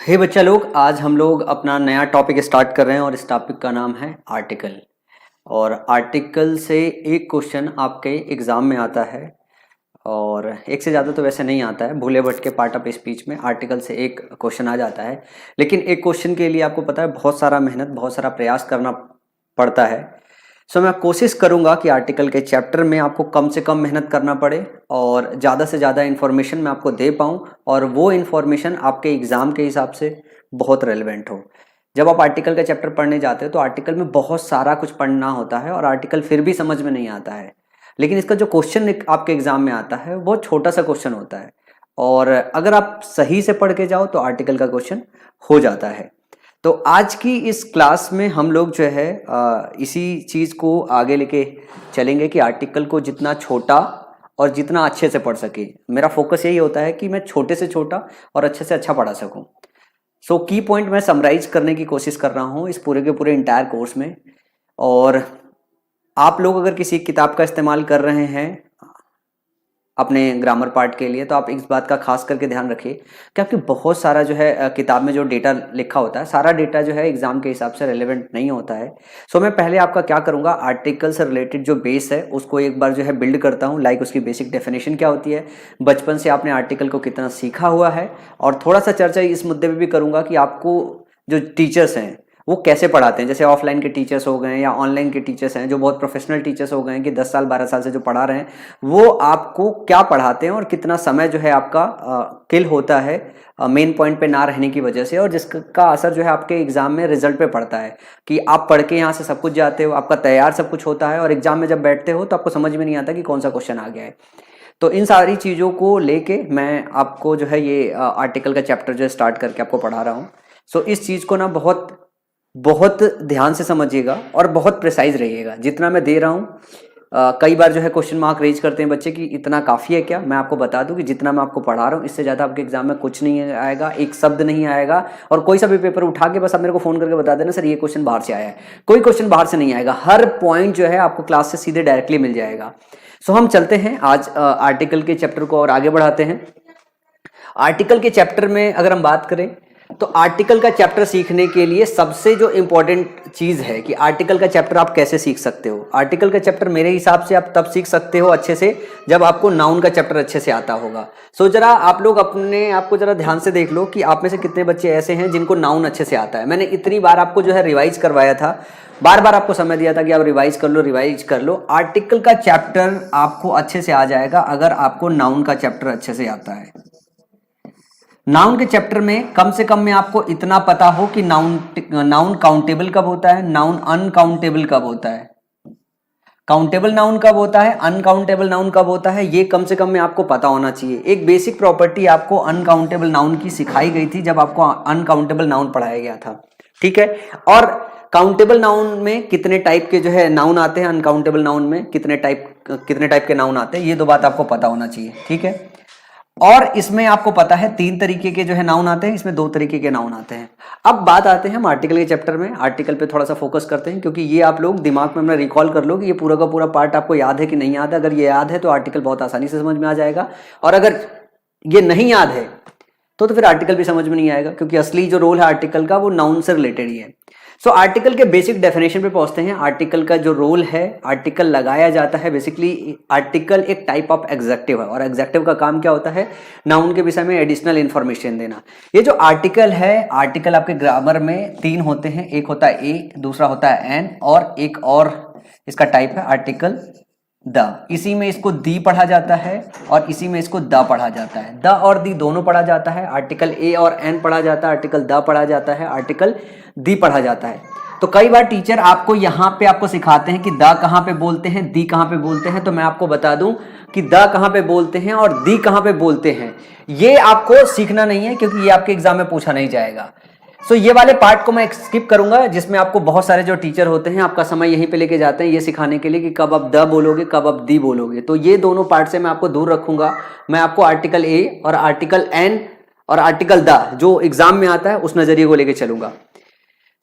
हे बच्चा लोग, आज हम लोग अपना नया टॉपिक स्टार्ट कर रहे हैं और इस टॉपिक का नाम है आर्टिकल। और आर्टिकल से एक क्वेश्चन आपके एग्ज़ाम में आता है और एक से ज़्यादा तो वैसे नहीं आता है। भूले भटके पार्ट ऑफ स्पीच में आर्टिकल से एक क्वेश्चन आ जाता है, लेकिन एक क्वेश्चन के लिए आपको पता है बहुत सारा मेहनत, बहुत सारा प्रयास करना पड़ता है। सो मैं कोशिश करूंगा कि आर्टिकल के चैप्टर में आपको कम से कम मेहनत करना पड़े और ज़्यादा से ज़्यादा इन्फॉर्मेशन मैं आपको दे पाऊँ और वो इन्फॉर्मेशन आपके एग्ज़ाम के हिसाब से बहुत रेलेवेंट हो। जब आप आर्टिकल का चैप्टर पढ़ने जाते हो तो आर्टिकल में बहुत सारा कुछ पढ़ना होता है और आर्टिकल फिर भी समझ में नहीं आता है, लेकिन इसका जो क्वेश्चन आपके एग्ज़ाम में आता है वो छोटा सा क्वेश्चन होता है और अगर आप सही से पढ़ के जाओ तो आर्टिकल का क्वेश्चन हो जाता है। तो आज की इस क्लास में हम लोग जो है इसी चीज़ को आगे लेके चलेंगे कि आर्टिकल को जितना छोटा और जितना अच्छे से पढ़ सके। मेरा फोकस यही होता है कि मैं छोटे से छोटा और अच्छे से अच्छा पढ़ा सकूं। सो की पॉइंट मैं समराइज करने की कोशिश कर रहा हूं इस पूरे के पूरे इंटायर कोर्स में। और आप लोग अगर किसी किताब का इस्तेमाल कर रहे हैं अपने ग्रामर पार्ट के लिए तो आप इस बात का खास करके ध्यान रखिए कि आपके बहुत सारा जो है किताब में जो डेटा लिखा होता है, सारा डेटा जो है एग्जाम के हिसाब से रेलेवेंट नहीं होता है। सो मैं पहले आपका क्या करूंगा, आर्टिकल से रिलेटेड जो बेस है उसको एक बार जो है बिल्ड करता हूं। लाइक उसकी बेसिक डेफिनेशन क्या होती है, बचपन से आपने आर्टिकल को कितना सीखा हुआ है, और थोड़ा सा चर्चा इस मुद्दे पर भी करूंगा कि आपको जो टीचर्स हैं वो कैसे पढ़ाते हैं। जैसे ऑफलाइन के टीचर्स हो गए या ऑनलाइन के टीचर्स हैं जो बहुत प्रोफेशनल टीचर्स हो गए हैं कि 10 साल 12 साल से जो पढ़ा रहे हैं, वो आपको क्या पढ़ाते हैं और कितना समय जो है आपका किल होता है मेन पॉइंट पे ना रहने की वजह से, और जिसका असर जो है आपके एग्जाम में रिजल्ट पे पड़ता है कि आप पढ़ के यहाँ से सब कुछ जाते हो, आपका तैयार सब कुछ होता है और एग्जाम में जब बैठते हो तो आपको समझ में नहीं आता कि कौन सा क्वेश्चन आ गया है। तो इन सारी चीज़ों को लेके मैं आपको जो है ये आर्टिकल का चैप्टर जो स्टार्ट करके आपको पढ़ा रहा हूँ। सो इस चीज़ को ना बहुत बहुत ध्यान से समझिएगा और बहुत प्रिसाइज रहिएगा जितना मैं दे रहा हूँ। कई बार जो है क्वेश्चन मार्क रेज करते हैं बच्चे कि इतना काफ़ी है क्या। मैं आपको बता दूं कि जितना मैं आपको पढ़ा रहा हूँ इससे ज़्यादा आपके एग्जाम में कुछ नहीं आएगा, एक शब्द नहीं आएगा। और कोई सा भी पेपर उठा के बस आप मेरे को फ़ोन करके बता देना सर ये क्वेश्चन बाहर से आया है, कोई क्वेश्चन बाहर से नहीं आएगा। हर पॉइंट जो है आपको क्लास से सीधे डायरेक्टली मिल जाएगा। सो हम चलते हैं आज आर्टिकल के चैप्टर को और आगे बढ़ाते हैं। आर्टिकल के चैप्टर में अगर हम बात करें तो आर्टिकल का चैप्टर सीखने के लिए सबसे जो इम्पोर्टेंट चीज़ है कि आर्टिकल का चैप्टर आप कैसे सीख सकते हो। आर्टिकल का चैप्टर मेरे हिसाब से आप तब सीख सकते हो अच्छे से जब आपको नाउन का चैप्टर अच्छे से आता होगा। सो जरा आप लोग अपने आप को जरा ध्यान से देख लो कि आप में से कितने बच्चे ऐसे हैं जिनको नाउन अच्छे से आता है। मैंने इतनी बार आपको जो है रिवाइज करवाया था, बार बार आपको समय दिया था कि आप रिवाइज कर लो। आर्टिकल का चैप्टर आपको अच्छे से आ जाएगा अगर आपको नाउन का चैप्टर अच्छे से आता है। नाउन के चैप्टर में कम से कम में आपको इतना पता हो कि नाउन काउंटेबल कब होता है, नाउन अनकाउंटेबल कब होता है, काउंटेबल नाउन कब होता है, अनकाउंटेबल नाउन कब होता है, ये कम से कम में आपको पता होना चाहिए। एक बेसिक प्रॉपर्टी आपको अनकाउंटेबल नाउन की सिखाई गई थी जब आपको अनकाउंटेबल नाउन पढ़ाया गया था, ठीक है। और काउंटेबल नाउन में कितने टाइप के जो है नाउन आते हैं, अनकाउंटेबल नाउन में कितने टाइप के नाउन आते हैं, ये दो बात आपको पता होना चाहिए, ठीक है। और इसमें आपको पता है 3 तरीके के जो है नाउन आते हैं, इसमें 2 तरीके के नाउन आते हैं। अब बात आते हैं हम आर्टिकल के चैप्टर में। आर्टिकल पे थोड़ा सा फोकस करते हैं क्योंकि ये आप लोग दिमाग में अपना रिकॉल कर लो कि ये पूरा का पूरा पार्ट आपको याद है कि नहीं याद है। अगर ये याद है तो आर्टिकल बहुत आसानी से समझ में आ जाएगा, और अगर ये नहीं याद है तो फिर आर्टिकल भी समझ में नहीं आएगा, क्योंकि असली जो रोल है आर्टिकल का वो नाउन से रिलेटेड ही है। सो आर्टिकल के बेसिक डेफिनेशन पे पहुंचते हैं। आर्टिकल का जो रोल है, आर्टिकल लगाया जाता है। बेसिकली आर्टिकल एक टाइप ऑफ एग्जेक्टिव है और एग्जेक्टिव का काम क्या होता है, नाउन के विषय में एडिशनल इंफॉर्मेशन देना। ये जो आर्टिकल है, आर्टिकल आपके ग्रामर में 3 होते हैं, एक होता है ए, दूसरा होता है एन, और एक और इसका टाइप है आर्टिकल द। इसी में इसको दी पढ़ा जाता है और इसी में इसको द पढ़ा जाता है। द और दी दोनों पढ़ा जाता है। आर्टिकल ए और एन पढ़ा जाता है, आर्टिकल द पढ़ा जाता है, आर्टिकल दी पढ़ा जाता है। तो कई बार टीचर आपको यहाँ पे आपको सिखाते हैं कि द कहाँ पे बोलते हैं, दी कहाँ पे बोलते हैं। तो मैं आपको बता दूं कि द कहाँ पे बोलते हैं और दी कहाँ पे बोलते हैं, ये आपको सीखना नहीं है क्योंकि ये आपके एग्जाम में पूछा नहीं जाएगा। सो ये वाले पार्ट को मैं स्किप करूंगा जिसमें आपको बहुत सारे जो टीचर होते हैं आपका समय यहीं पे लेके जाते हैं ये सिखाने के लिए कि कब आप द बोलोगे, कब आप दी बोलोगे। तो ये दोनों पार्ट से मैं आपको दूर रखूंगा। मैं आपको आर्टिकल ए और आर्टिकल एन और आर्टिकल द जो एग्जाम में आता है उस नजरिए को लेके चलूंगा।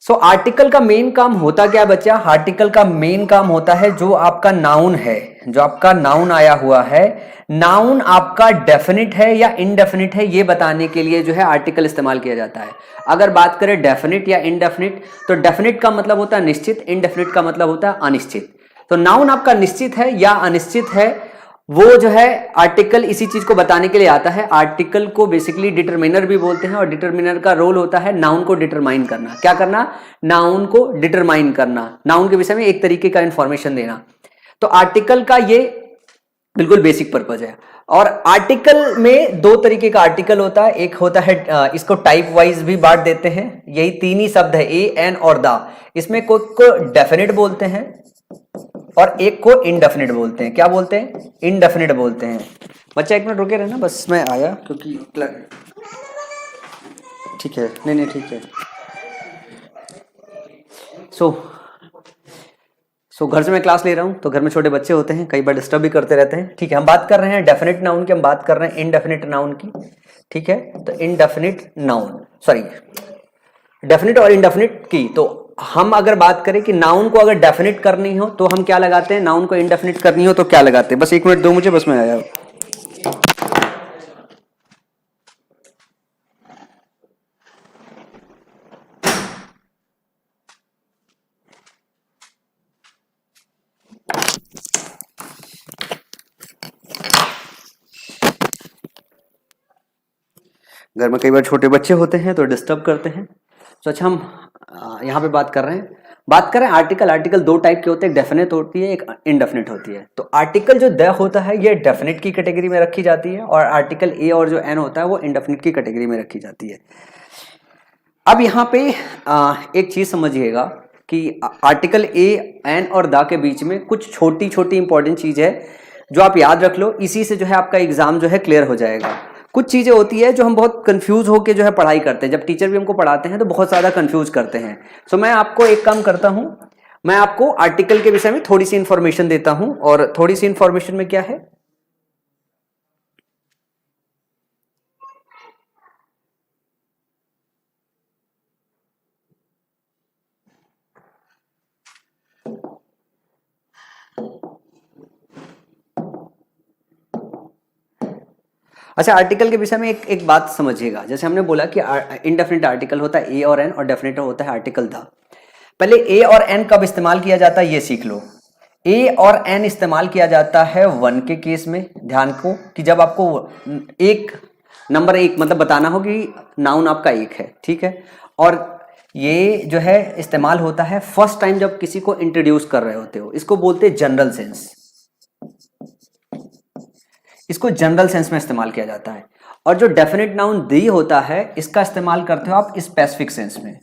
सो आर्टिकल का मेन काम होता क्या बच्चा? आर्टिकल का मेन काम होता है जो आपका नाउन है, जो आपका नाउन आया हुआ है, नाउन आपका डेफिनिट है या इनडेफिनिट है ये बताने के लिए जो है आर्टिकल इस्तेमाल किया जाता है। अगर बात करें डेफिनिट या इनडेफिनिट, तो डेफिनिट का मतलब होता है निश्चित, इनडेफिनिट का मतलब होता है अनिश्चित। तो नाउन आपका निश्चित है या अनिश्चित है, वो जो है आर्टिकल इसी चीज को बताने के लिए आता है। आर्टिकल को बेसिकली डिटरमिनर भी बोलते हैं और डिटरमिनर का रोल होता है नाउन को डिटरमाइन करना। क्या करना? नाउन को डिटरमाइन करना, नाउन के विषय में एक तरीके का इंफॉर्मेशन देना। तो आर्टिकल का ये बिल्कुल बेसिक पर्पज है। और आर्टिकल में दो तरीके का आर्टिकल होता है, एक होता है इसको टाइप वाइज भी बांट देते हैं, यही तीन ही शब्द है ए, एन और द। इसमें को डेफिनेट बोलते हैं और एक को इनडेफिनिट बोलते हैं। क्या बोलते हैं? इनडेफिनिट बोलते हैं। बच्चा एक मिनट रुके रहना, बस मैं आया क्योंकि ठीक है, नहीं ठीक है। सो घर से मैं क्लास ले रहा हूं, तो घर में छोटे बच्चे होते हैं, कई बार डिस्टर्ब भी करते रहते हैं। ठीक है, हम बात कर रहे हैं डेफिनेट नाउन की, हम बात कर रहे हैं इनडेफिनिट नाउन की। ठीक है, तो इनडेफिनिट नाउन, सॉरी डेफिनिट और इनडेफिनिट की। तो हम अगर बात करें कि नाउन को अगर डेफिनिट करनी हो तो हम क्या लगाते हैं, नाउन को इनडेफिनिट करनी हो तो क्या लगाते हैं? बस एक मिनट दो मुझे, बस मैं आया। घर में कई बार छोटे बच्चे होते हैं तो डिस्टर्ब करते हैं। तो अच्छा, हम यहाँ पे बात कर रहे हैं आर्टिकल। आर्टिकल दो टाइप के होते हैं, एक डेफिनेट होती है, एक इनडेफिनेट होती है। तो आर्टिकल जो द होता है ये डेफिनेट की कैटेगरी में रखी जाती है, और आर्टिकल ए और जो एन होता है वो इनडेफिनेट की कैटेगरी में रखी जाती है। अब यहाँ पे एक चीज समझिएगा कि आर्टिकल ए, एन और द के बीच में कुछ छोटी छोटी इंपॉर्टेंट चीज है जो आप याद रख लो, इसी से जो है आपका एग्जाम जो है क्लियर हो जाएगा। कुछ चीजें होती है जो हम बहुत कंफ्यूज होकर जो है पढ़ाई करते हैं, जब टीचर भी हमको पढ़ाते हैं तो बहुत ज्यादा कंफ्यूज करते हैं। सो मैं आपको एक काम करता हूं, मैं आपको आर्टिकल के विषय में थोड़ी सी इंफॉर्मेशन देता हूं। और थोड़ी सी इंफॉर्मेशन में क्या है, अच्छा आर्टिकल के विषय में एक बात समझिएगा। जैसे हमने बोला कि इनडेफिनिट आर्टिकल होता है ए और एन, और डेफिनेट होता है आर्टिकल द। पहले ए और एन कब इस्तेमाल किया जाता है ये सीख लो। ए और एन इस्तेमाल किया जाता है वन के केस में। ध्यान को कि जब आपको एक नंबर एक मतलब बताना हो कि नाउन आपका एक है, ठीक है, और ये जो है इस्तेमाल होता है फर्स्ट टाइम जब किसी को इंट्रोड्यूस कर रहे होते हो। इसको बोलते हैं जनरल सेंस, इसको जनरल सेंस में इस्तेमाल किया जाता है। और जो डेफिनेट नाउन दी होता है इसका इस्तेमाल करते हो आप स्पेसिफिक सेंस में,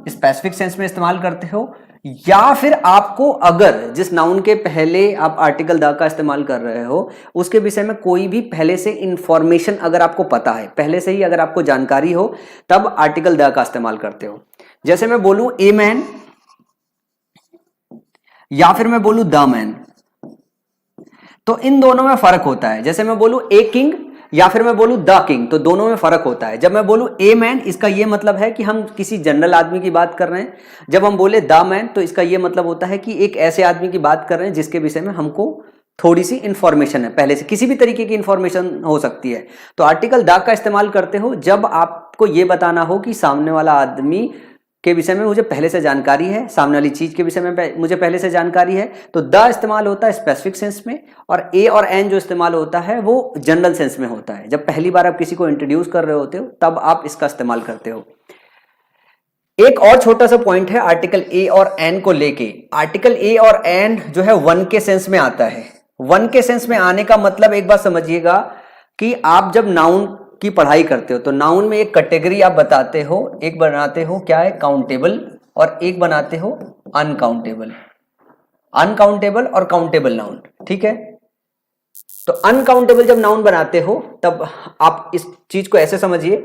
स्पेसिफिक सेंस में इस्तेमाल करते हो। या फिर आपको अगर जिस नाउन के पहले आप आर्टिकल द का इस्तेमाल कर रहे हो उसके विषय में कोई भी पहले से इंफॉर्मेशन अगर आपको पता है, पहले से ही अगर आपको जानकारी हो, तब आर्टिकल द का इस्तेमाल करते हो। जैसे मैं बोलूं ए मैन या फिर मैं बोलूं द मैन, तो इन दोनों में फर्क होता है। जैसे मैं बोलूं ए किंग या फिर मैं बोलूं द किंग, तो दोनों में फर्क होता है। जब मैं बोलूं ए मैन, इसका ये मतलब है कि हम किसी जनरल आदमी की बात कर रहे हैं। जब हम बोले द मैन, तो इसका ये मतलब होता है कि एक ऐसे आदमी की बात कर रहे हैं जिसके विषय में हमको थोड़ी सी इंफॉर्मेशन है, पहले से किसी भी तरीके की इंफॉर्मेशन हो सकती है। तो आर्टिकल द का इस्तेमाल करते हो जब आपको ये बताना हो कि सामने वाला आदमी के विषय में मुझे पहले से जानकारी है, सामने वाली चीज के विषय में मुझे पहले से जानकारी है। तो द इस्तेमाल होता है स्पेसिफिक सेंस में, और ए और एन जो इस्तेमाल होता है वो जनरल सेंस में होता है। जब पहली बार आप किसी को इंट्रोड्यूस कर रहे होते हो तब आप इसका इस्तेमाल करते हो। एक और छोटा सा पॉइंट है आर्टिकल ए और एन को लेके। आर्टिकल ए और एन जो है वन के सेंस में आता है। वन के सेंस में आने का मतलब एक बात समझिएगा कि आप जब नाउन की पढ़ाई करते हो तो नाउन में एक कैटेगरी आप बताते हो, एक बनाते हो क्या है काउंटेबल, और एक बनाते हो अनकाउंटेबल। अनकाउंटेबल और काउंटेबल नाउन, ठीक है। तो अनकाउंटेबल जब नाउन बनाते हो तब आप इस चीज को ऐसे समझिए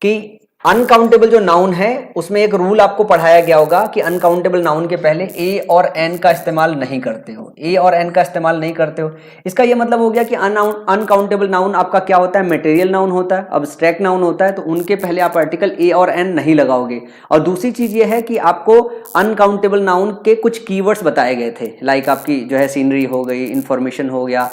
कि अनकाउंटेबल जो नाउन है उसमें एक रूल आपको पढ़ाया गया होगा कि अनकाउंटेबल नाउन के पहले ए और एन का इस्तेमाल नहीं करते हो, ए और एन का इस्तेमाल नहीं करते हो। इसका ये मतलब हो गया कि अनकाउंटेबल नाउन आपका क्या होता है, मटेरियल नाउन होता है, अब्स्ट्रैक्ट नाउन होता है, तो उनके पहले आप आर्टिकल ए और एन नहीं लगाओगे। और दूसरी चीज ये है कि आपको अनकाउंटेबल नाउन के कुछ कीवर्ड्स बताए गए थे, लाइक आपकी जो है सीनरी हो गई, इंफॉर्मेशन हो गया,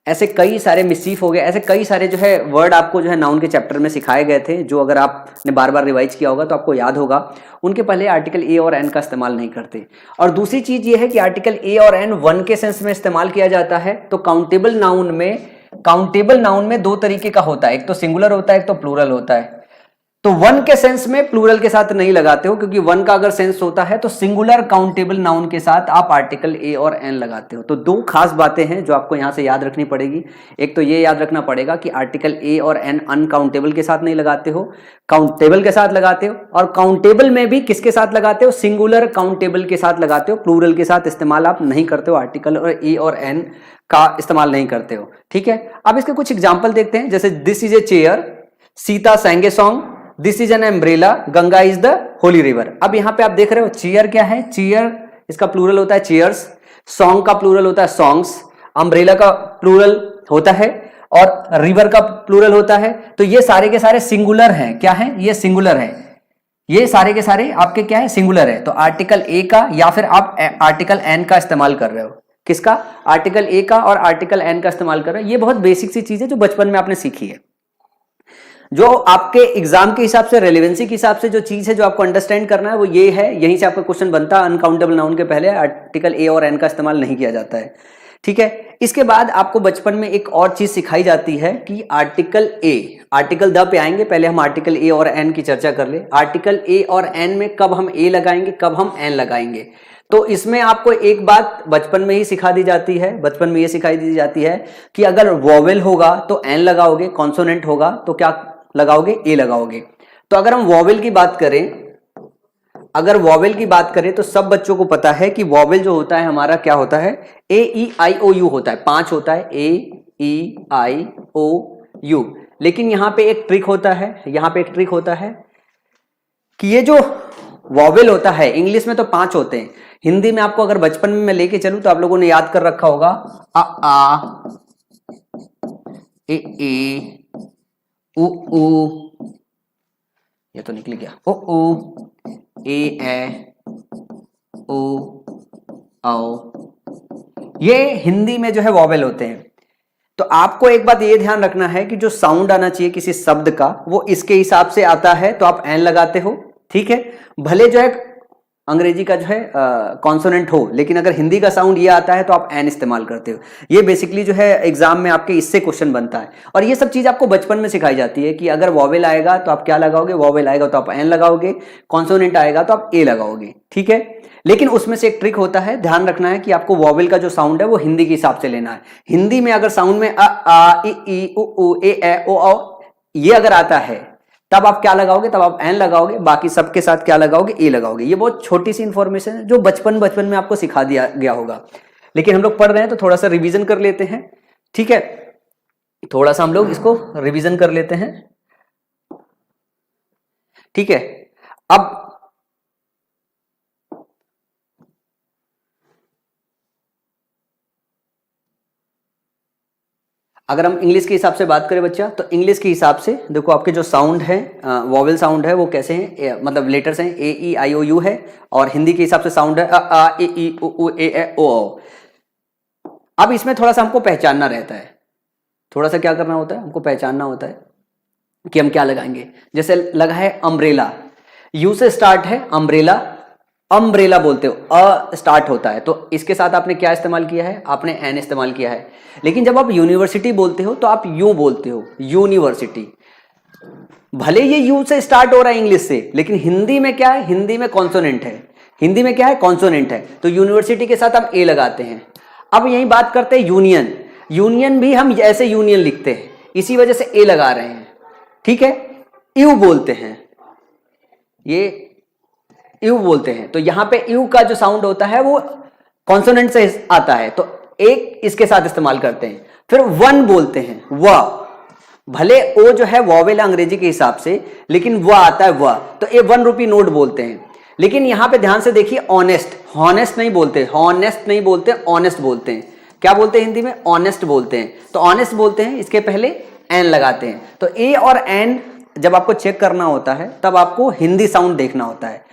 ऐसे कई सारे मिसचीफ हो गए, ऐसे कई सारे जो है वर्ड आपको जो है नाउन के चैप्टर में सिखाए गए थे, जो अगर आपने बार बार रिवाइज किया होगा तो आपको याद होगा। उनके पहले आर्टिकल ए और एन का इस्तेमाल नहीं करते। और दूसरी चीज ये है कि आर्टिकल ए और एन वन के सेंस में इस्तेमाल किया जाता है। तो काउंटेबल नाउन में दो तरीके का होता है, एक तो सिंगुलर होता है, एक तो प्लूरल होता है। तो वन के सेंस में प्लूरल के साथ नहीं लगाते हो, क्योंकि वन का अगर सेंस होता है तो सिंगुलर काउंटेबल नाउन के साथ आप आर्टिकल ए और एन लगाते हो। तो दो खास बातें हैं जो आपको यहां से याद रखनी पड़ेगी। एक तो ये याद रखना पड़ेगा कि आर्टिकल ए और एन अनकाउंटेबल के साथ नहीं लगाते हो, काउंटेबल के साथ लगाते हो। और काउंटेबल में भी किसके साथ लगाते हो, सिंगुलर काउंटेबल के साथ लगाते हो, प्लूरल के साथ इस्तेमाल आप नहीं करते हो, आर्टिकल और ए और एन का इस्तेमाल नहीं करते हो। ठीक है, अब इसके कुछ एग्जाम्पल देखते हैं। जैसे this is a chair, Sita sang a song, this is an umbrella, Ganga is the Holi river. अब यहां पे आप देख रहे हो चेयर क्या है, चेयर इसका प्लूरल होता है चेयर्स, सॉन्ग का प्लूरल होता है सॉन्ग्स, अम्ब्रेला का प्लूरल होता है और रिवर का प्लूरल होता है। तो ये सारे के सारे सिंगुलर हैं। क्या है, ये सिंगुलर है, ये सारे के सारे आपके क्या है, सिंगुलर है। तो आर्टिकल ए का या फिर आप आर्टिकल एन का इस्तेमाल कर रहे हो। किसका, आर्टिकल ए का और आर्टिकल एन का इस्तेमाल कर रहे हो। ये बहुत बेसिक सी चीज है जो बचपन में आपने सीखी है, जो आपके एग्जाम के हिसाब से, रेलेवेंसी के हिसाब से जो चीज है जो आपको अंडरस्टैंड करना है वो ये है। यहीं से आपका क्वेश्चन बनता है, अनकाउंटेबल नाउन के पहले आर्टिकल ए और एन का इस्तेमाल नहीं किया जाता है। ठीक है, इसके बाद आपको बचपन में एक और चीज सिखाई जाती है कि article a, article the pay आएंगे, पहले हम आर्टिकल ए और एन की चर्चा कर ले। आर्टिकल ए और एन में कब हम ए लगाएंगे, कब हम एन लगाएंगे। तो इसमें आपको एक बात बचपन में ही सिखा दी जाती है, बचपन में ये सिखाई दी जाती है कि अगर वॉवेल होगा तो एन लगाओगे, कॉन्सोनेंट होगा तो क्या लगाओगे, ए लगाओगे। तो अगर हम वॉवेल की बात करें, अगर वॉवेल की बात करें तो सब बच्चों को पता है कि वॉवेल जो होता है हमारा क्या होता है, ए ई आई ओ यू होता है, 5 होता है, ए ई आई ओ यू। लेकिन यहां पे एक ट्रिक होता है, यहां पे एक ट्रिक होता है कि ये जो वॉवेल होता है, इंग्लिश में तो 5 होते हैं, हिंदी में आपको अगर बचपन में मैं लेके चलूं तो आप लोगों ने याद कर रखा होगा, आ ए उ ये तो निकल गया, ओ ए ओ औ। ये हिंदी में जो है वॉवेल होते हैं। तो आपको एक बात ये ध्यान रखना है कि जो साउंड आना चाहिए किसी शब्द का वो इसके हिसाब से आता है, तो आप एन लगाते हो। ठीक है, भले जो है अंग्रेजी का जो है कॉन्सोनेंट हो, लेकिन अगर हिंदी का साउंड ये आता है तो आप एन इस्तेमाल करते हो। ये बेसिकली जो है एग्जाम में आपके इससे क्वेश्चन बनता है। और ये सब चीज आपको बचपन में सिखाई जाती है कि अगर वॉवेल आएगा तो आप क्या लगाओगे, वॉवेल आएगा तो आप एन लगाओगे, कॉन्सोनेंट आएगा तो आप ए लगाओगे। ठीक है, लेकिन उसमें से एक ट्रिक होता है, ध्यान रखना है कि आपको वॉवेल का जो साउंड है वो हिंदी के हिसाब से लेना है। हिंदी में अगर साउंड में आ ई उ ए ओ औ ये अगर आता है तब आप क्या लगाओगे, तब आप एन लगाओगे, बाकी सबके साथ क्या लगाओगे, ए लगाओगे। ये बहुत छोटी सी इंफॉर्मेशन है जो बचपन में आपको सिखा दिया गया होगा, लेकिन हम लोग पढ़ रहे हैं तो थोड़ा सा रिवीजन कर लेते हैं। ठीक है, थोड़ा सा हम लोग इसको रिवीजन कर लेते हैं। ठीक है, अब अगर हम इंग्लिश के हिसाब से बात करें बच्चा, तो इंग्लिश के हिसाब से देखो आपके जो साउंड है, वॉवेल साउंड है वो कैसे हैं, मतलब लेटर्स हैं, ए ई आई ओ यू है। और हिंदी के हिसाब से साउंड है आ ई उ ए ओ औ। अब इसमें थोड़ा सा हमको पहचानना रहता है, थोड़ा सा क्या करना होता है, हमको पहचानना होता है कि हम क्या लगाएंगे। जैसे लगा है अम्ब्रेला, यू से स्टार्ट है अम्ब्रेला, अम्ब्रेला बोलते हो, अ स्टार्ट होता है, तो इसके साथ आपने क्या इस्तेमाल किया है, आपने एन इस्तेमाल किया है। लेकिन जब आप यूनिवर्सिटी बोलते हो तो आप यू बोलते हो, यूनिवर्सिटी। भले ये यू से स्टार्ट हो रहा है इंग्लिश से, लेकिन हिंदी में क्या है, हिंदी में कॉन्सोनेंट है, हिंदी में क्या है, कॉन्सोनेंट है। तो यूनिवर्सिटी के साथ हम ए लगाते हैं। अब यही बात करते हैं यूनियन, यूनियन भी हम ऐसे यूनियन लिखते हैं, इसी वजह से ए लगा रहे हैं। ठीक है, यू बोलते हैं, ये यू बोलते हैं, तो यहां पे यू का जो साउंड होता है वो कॉन्सोनेंट से आता है, तो एक इसके साथ इस्तेमाल करते हैं। फिर वन बोलते हैं, व भले ओ जो है वॉवेल अंग्रेजी के हिसाब से, लेकिन वह आता है वह, तो ये 1 रुपी नोट बोलते हैं। लेकिन यहां पे ध्यान से देखिए, ऑनेस्ट, हॉनेस्ट नहीं बोलते, हॉनेस्ट नहीं बोलते, ऑनेस्ट बोलते हैं। क्या बोलते हैं हिंदी में? ऑनेस्ट बोलते हैं। तो ऑनेस्ट बोलते हैं, इसके पहले एन लगाते हैं। तो ए और एन जब आपको चेक करना होता है तब आपको हिंदी साउंड देखना होता है।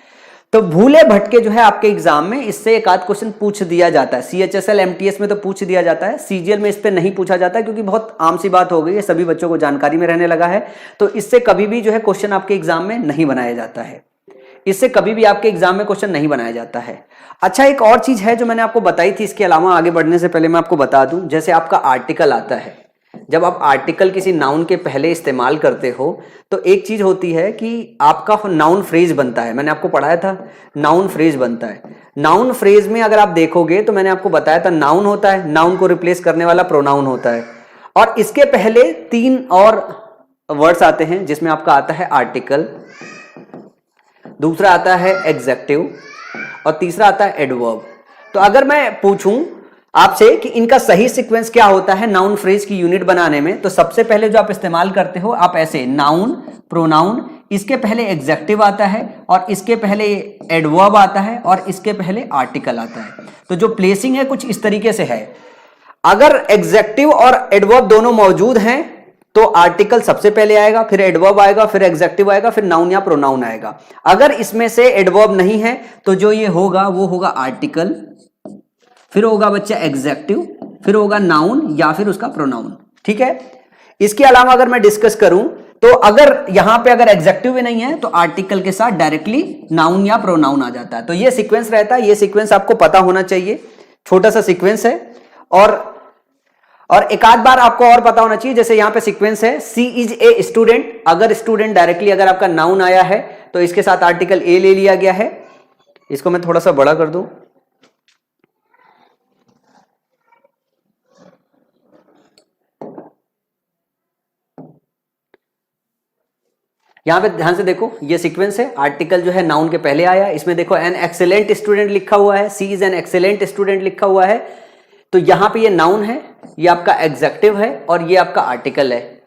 तो भूले भटके जो है आपके एग्जाम में इससे एक आध क्वेश्चन पूछ दिया जाता है। CHSL MTS में तो पूछ दिया जाता है, CGL में इस पे नहीं पूछा जाता है, क्योंकि बहुत आम सी बात हो गई है, सभी बच्चों को जानकारी में रहने लगा है। तो इससे कभी भी जो है क्वेश्चन आपके एग्जाम में नहीं बनाया जाता है, इससे कभी भी आपके एग्जाम में क्वेश्चन नहीं बनाया जाता है। अच्छा, एक और चीज है जो मैंने आपको बताई थी, इसके अलावा आगे बढ़ने से पहले मैं आपको बता दूं, जैसे आपका आर्टिकल आता है, जब आप आर्टिकल किसी नाउन के पहले इस्तेमाल करते हो तो एक चीज होती है कि आपका नाउन फ्रेज बनता है। मैंने आपको पढ़ाया था, नाउन फ्रेज बनता है। नाउन फ्रेज में अगर आप देखोगे तो मैंने आपको बताया था, नाउन होता है, नाउन को रिप्लेस करने वाला प्रोनाउन होता है, और इसके पहले 3 और वर्ड्स आते हैं, जिसमें आपका आता है आर्टिकल, दूसरा आता है एग्जेक्टिव, और तीसरा आता है एडवर्ब। तो अगर मैं पूछूं आपसे कि इनका सही सीक्वेंस क्या होता है नाउन फ्रेज की यूनिट बनाने में, तो सबसे पहले जो आप इस्तेमाल करते हो, आप ऐसे नाउन, प्रोनाउन, इसके पहले एग्जेक्टिव आता है, और इसके पहले एडवर्ब आता है, और इसके पहले आर्टिकल आता है। तो जो प्लेसिंग है कुछ इस तरीके से है। अगर एग्जेक्टिव और एडवर्ब दोनों मौजूद हैं तो आर्टिकल सबसे पहले आएगा, फिर एडवर्ब आएगा, फिर एग्जेक्टिव आएगा, फिर नाउन या प्रोनाउन आएगा। अगर इसमें से एडवर्ब नहीं है तो जो ये होगा वो होगा आर्टिकल, फिर होगा बच्चा एग्जेक्टिव, फिर होगा नाउन या फिर उसका प्रोनाउन। ठीक है। इसके अलावा अगर मैं डिस्कस करूं तो अगर यहां पे अगर एग्जेक्टिव भी नहीं है तो आर्टिकल के साथ डायरेक्टली नाउन या प्रोनाउन आ जाता है। तो ये सीक्वेंस रहता है, ये सीक्वेंस आपको पता होना चाहिए, छोटा सा सीक्वेंस है। और एक आध बार आपको और पता होना चाहिए, जैसे यहां पे सीक्वेंस है, सी इज ए स्टूडेंट। अगर स्टूडेंट डायरेक्टली अगर आपका नाउन आया है तो इसके साथ आर्टिकल ए ले लिया गया है। इसको मैं थोड़ा सा बड़ा कर दूं, यहां पे ध्यान से देखो, ये सीक्वेंस है, आर्टिकल जो है नाउन के पहले आया, इसमें देखो एन एक्सेलेंट स्टूडेंट लिखा हुआ है, she is an excellent student लिखा हुआ है। तो यहां पे ये नाउन है, ये आपका एग्जेक्टिव है, और ये आपका आर्टिकल है।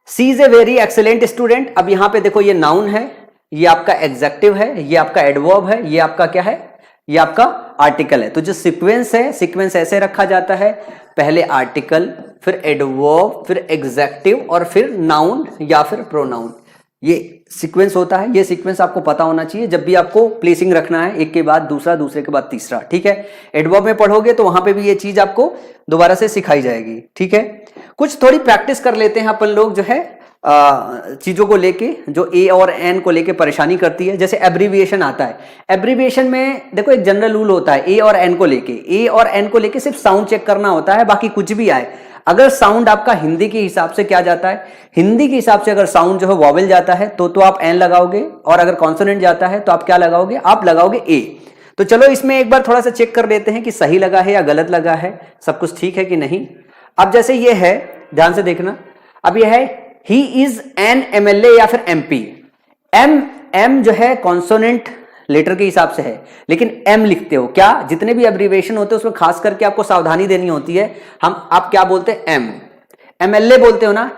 She is a very excellent student, अब यहां पे देखो ये नाउन है, ये आपका एग्जेक्टिव है, ये आपका एडवर्ब है, ये आपका क्या है, ये आपका आर्टिकल है। तो जो सीक्वेंस है, सीक्वेंस ऐसे रखा जाता है, पहले आर्टिकल, फिर एडवर्ब, फिर एग्जेक्टिव, और फिर नाउन या फिर प्रोनाउन। ये सीक्वेंस होता है। ये सीक्वेंस आपको पता होना चाहिए जब भी आपको प्लेसिंग रखना है, एक के बाद दूसरा, दूसरे के बाद तीसरा। ठीक है। एडवर्ब में पढ़ोगे तो वहां पे भी ये चीज आपको दोबारा से सिखाई जाएगी। ठीक है। कुछ थोड़ी प्रैक्टिस कर लेते हैं अपन लोग जो है चीजों को लेके, जो ए और एन को लेके परेशानी करती है। जैसे एब्रीविएशन आता है, एब्रीविएशन में देखो एक जनरल रूल होता है ए और एन को लेके, ए और एन को लेके सिर्फ साउंड चेक करना होता है, बाकी कुछ भी आए। अगर साउंड आपका हिंदी के हिसाब से क्या जाता है, हिंदी के हिसाब से अगर साउंड जो है वॉवेल जाता है तो आप एन लगाओगे, और अगर कॉन्सोनेंट जाता है तो आप क्या लगाओगे, आप लगाओगे ए। तो चलो इसमें एक बार थोड़ा सा चेक कर लेते हैं कि सही लगा है या गलत लगा है, सब कुछ ठीक है कि नहीं। अब जैसे ये है, ध्यान से देखना, अब ये है ही इज एन MLA या फिर MP। एम जो है कॉन्सोनेंट लेटर के हिसाब से है, लेकिन एम लिखते हो क्या, जितने भी एब्रीविएशन होते हैं उसमें खास करके आपको सावधानी देनी होती है। आप क्या बोलते हैं, एम, MLA बोलते हो ना,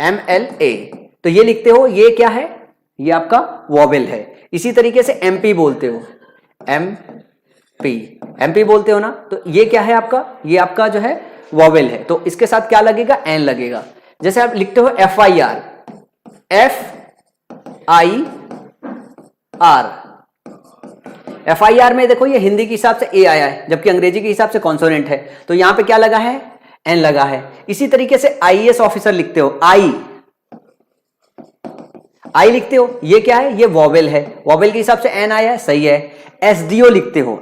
MLA, तो ये लिखते हो, ये क्या है, ये आपका वॉवेल है। इसी तरीके से MP बोलते हो, MP बोलते हो ना, तो ये क्या है आपका, ये आपका जो है वॉवेल है। तो इसके साथ क्या लगेगा, एन लगेगा। जैसे आप लिखते हो FIR, FIR में देखो ये हिंदी के हिसाब से ए आया है, जबकि अंग्रेजी के हिसाब से कॉन्सोनेंट है, तो यहां पे क्या लगा है, एन लगा है। इसी तरीके से IAS ऑफिसर लिखते हो, आई लिखते हो, ये क्या है, ये वॉवेल है, वॉवेल के हिसाब से एन आया है, सही है। SDO लिखते हो,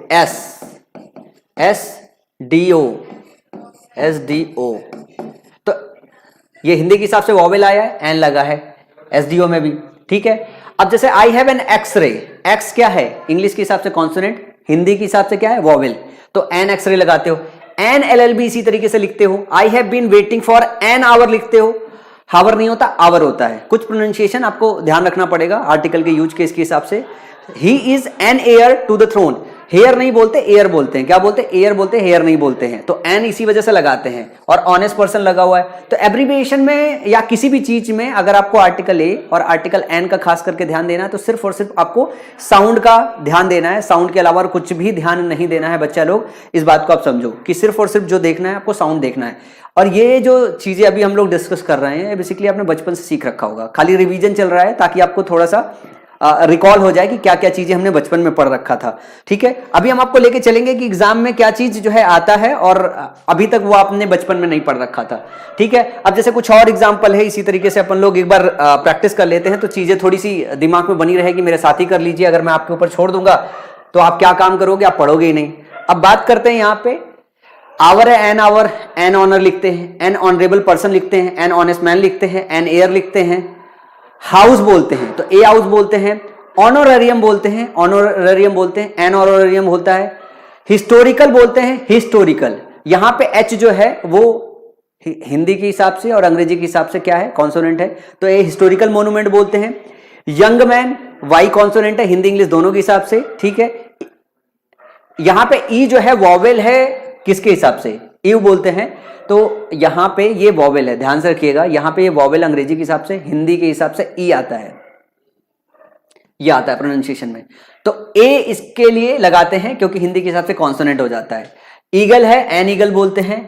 SDO, तो ये हिंदी के हिसाब से वॉवेल आया है, एन लगा है SDO में भी। ठीक है। अब जैसे I have an x-ray, X क्या है, इंग्लिश के हिसाब से कॉन्सोनेंट, हिंदी के हिसाब से क्या है, वॉवेल, तो एन एक्सरे लगाते हो। एन LLB इसी तरीके से लिखते हो। I have been waiting for an hour लिखते हो, हावर नहीं होता, आवर होता है। कुछ प्रोनाउंसिएशन आपको ध्यान रखना पड़ेगा आर्टिकल के यूज केस के हिसाब से। He is an heir to the throne, hair नहीं बोलते, एयर बोलते हैं। क्या बोलते हैं? एयर बोलते हैं, हेयर नहीं बोलते हैं। तो एन इसी वजह से लगाते हैं। और ऑनेस्ट पर्सन लगा हुआ है। तो एब्रीविएशन में या किसी भी चीज में अगर आपको आर्टिकल ए और आर्टिकल एन का खास करके ध्यान देना है तो सिर्फ और सिर्फ आपको साउंड का ध्यान देना है। साउंड के अलावा कुछ भी ध्यान नहीं देना है बच्चा लोग। इस बात को आप समझो कि सिर्फ और सिर्फ जो देखना है आपको साउंड देखना है। और ये जो चीजें अभी हम लोग डिस्कस कर रहे हैं बेसिकली आपने बचपन से सीख रखा होगा, खाली रिवीजन चल रहा है ताकि आपको थोड़ा सा रिकॉल हो जाए कि क्या क्या चीजें हमने बचपन में पढ़ रखा था। ठीक है, अभी हम आपको लेके चलेंगे कि एग्जाम में क्या चीज जो है आता है और अभी तक वो आपने बचपन में नहीं पढ़ रखा था। ठीक है, अब जैसे कुछ और एग्जाम्पल है इसी तरीके से अपन लोग एक बार प्रैक्टिस कर लेते हैं तो चीजें थोड़ी सी दिमाग में बनी रहेगी। मेरे साथ ही कर लीजिए, अगर मैं आपके ऊपर छोड़ दूंगा तो आप क्या काम करोगे? आप पढ़ोगे ही नहीं। अब बात करते हैं यहाँ पे आवर है, एन आवर, एन ऑनर लिखते हैं, एन ऑनरेबल पर्सन लिखते हैं, एन ऑनेस्ट मैन लिखते हैं, एन एयर लिखते हैं, हाउस बोलते हैं तो ए हाउस बोलते हैं, ऑनोरेरियम बोलते हैं, ऑनोरेरियम बोलते हैं, एन ऑनोरेरियम होता है, हिस्टोरिकल बोलते हैं, हिस्टोरिकल। यहां पे एच जो है वो हिंदी के हिसाब से और अंग्रेजी के हिसाब से क्या है? कॉन्सोनेंट है, तो ए हिस्टोरिकल मोन्यूमेंट बोलते हैं। यंग मैन वाई कॉन्सोनेंट है, हिंदी इंग्लिश दोनों के हिसाब से। ठीक है, यहां पे ई जो है वॉवेल है, किसके हिसाब से? यू बोलते हैं, तो यहां पे ये वॉवेल है, ध्यान से रखिएगा। यहां पे ये वॉवेल अंग्रेजी के हिसाब से, हिंदी के हिसाब से ई आता है, ये आता है प्रोनाउंसिएशन में। तो ए इसके लिए लगाते हैं क्योंकि हिंदी के हिसाब से कॉन्सोनेंट हो जाता है। ईगल है, एन ईगल बोलते हैं।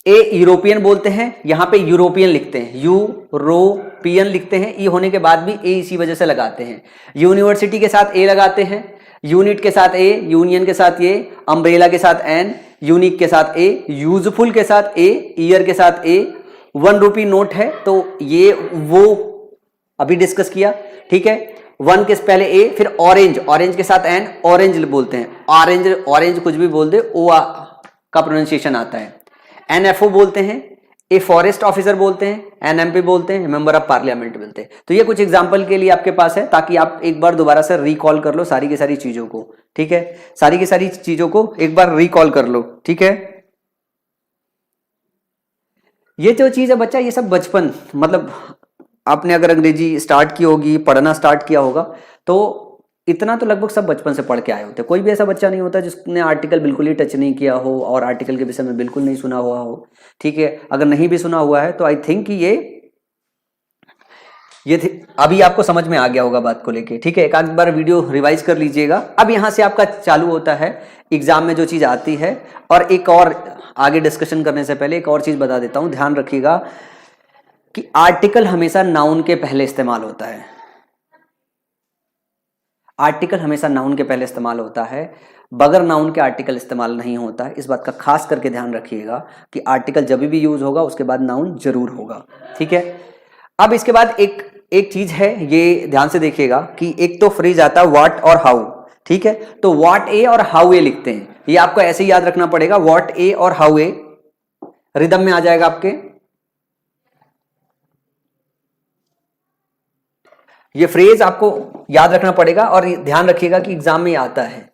ए यूरोपियन बोलते हैं, यहां पे यूरोपियन लिखते हैं, यूरोपियन लिखते हैं। ई होने के बाद भी ए इसी वजह से लगाते हैं। यूनिवर्सिटी के साथ ए लगाते हैं, यूनिट के साथ ए, यूनियन के साथ ए, अम्ब्रेला के साथ एन, यूनिक के साथ ए, यूजफुल के साथ ए, ईयर के साथ ए। 1 रुपी नोट है तो ये वो अभी डिस्कस किया। ठीक है, 1 के पहले ए, फिर ऑरेंज, ऑरेंज के साथ एन, ऑरेंज बोलते हैं। ऑरेंज, ऑरेंज कुछ भी बोल दे, ओ का प्रोनाउंसिएशन आता है। एनएफओ बोलते हैं, ए फॉरेस्ट ऑफिसर बोलते हैं, एनएमपी बोलते हैं, मेंबर ऑफ पार्लियामेंट बोलते हैं। तो ये कुछ एग्जांपल के लिए आपके पास है ताकि आप एक बार दोबारा से रिकॉल कर लो सारी की सारी चीजों को। ठीक है, सारी की सारी चीजों को एक बार रिकॉल कर लो। ठीक है, ये जो चीज है बच्चा, ये सब बचपन, मतलब आपने अगर अंग्रेजी स्टार्ट की होगी, पढ़ना स्टार्ट किया होगा तो इतना तो लगभग सब बचपन से पढ़ के आए होते। कोई भी ऐसा बच्चा नहीं होता जिसने आर्टिकल बिल्कुल ही टच नहीं किया हो और आर्टिकल के विषय में बिल्कुल नहीं सुना हुआ हो। ठीक है, अगर नहीं भी सुना हुआ है तो आई थिंक कि ये अभी आपको समझ में आ गया होगा बात को लेके। ठीक है, एक आध बार वीडियो रिवाइज कर लीजिएगा। अब यहां से आपका चालू होता है एग्जाम में जो चीज आती है। और एक और आगे डिस्कशन करने से पहले एक और चीज बता देता हूं, ध्यान रखिएगा कि आर्टिकल हमेशा नाउन के पहले इस्तेमाल होता है। आर्टिकल हमेशा नाउन के पहले इस्तेमाल होता है, बगैर नाउन के आर्टिकल इस्तेमाल नहीं होता है। इस बात का खास करके ध्यान रखिएगा कि आर्टिकल जब भी यूज होगा उसके बाद नाउन जरूर होगा। ठीक है, अब इसके बाद एक चीज है, ये ध्यान से देखिएगा कि एक तो फ्रेज आता है व्हाट और हाउ। ठीक है, तो व्हाट ए और हाउ ए लिखते हैं, ये आपको ऐसे ही याद रखना पड़ेगा। व्हाट ए और हाउ ए रिदम में आ जाएगा आपके। ये फ्रेज आपको याद रखना पड़ेगा और ध्यान रखिएगा कि एग्जाम में आता है।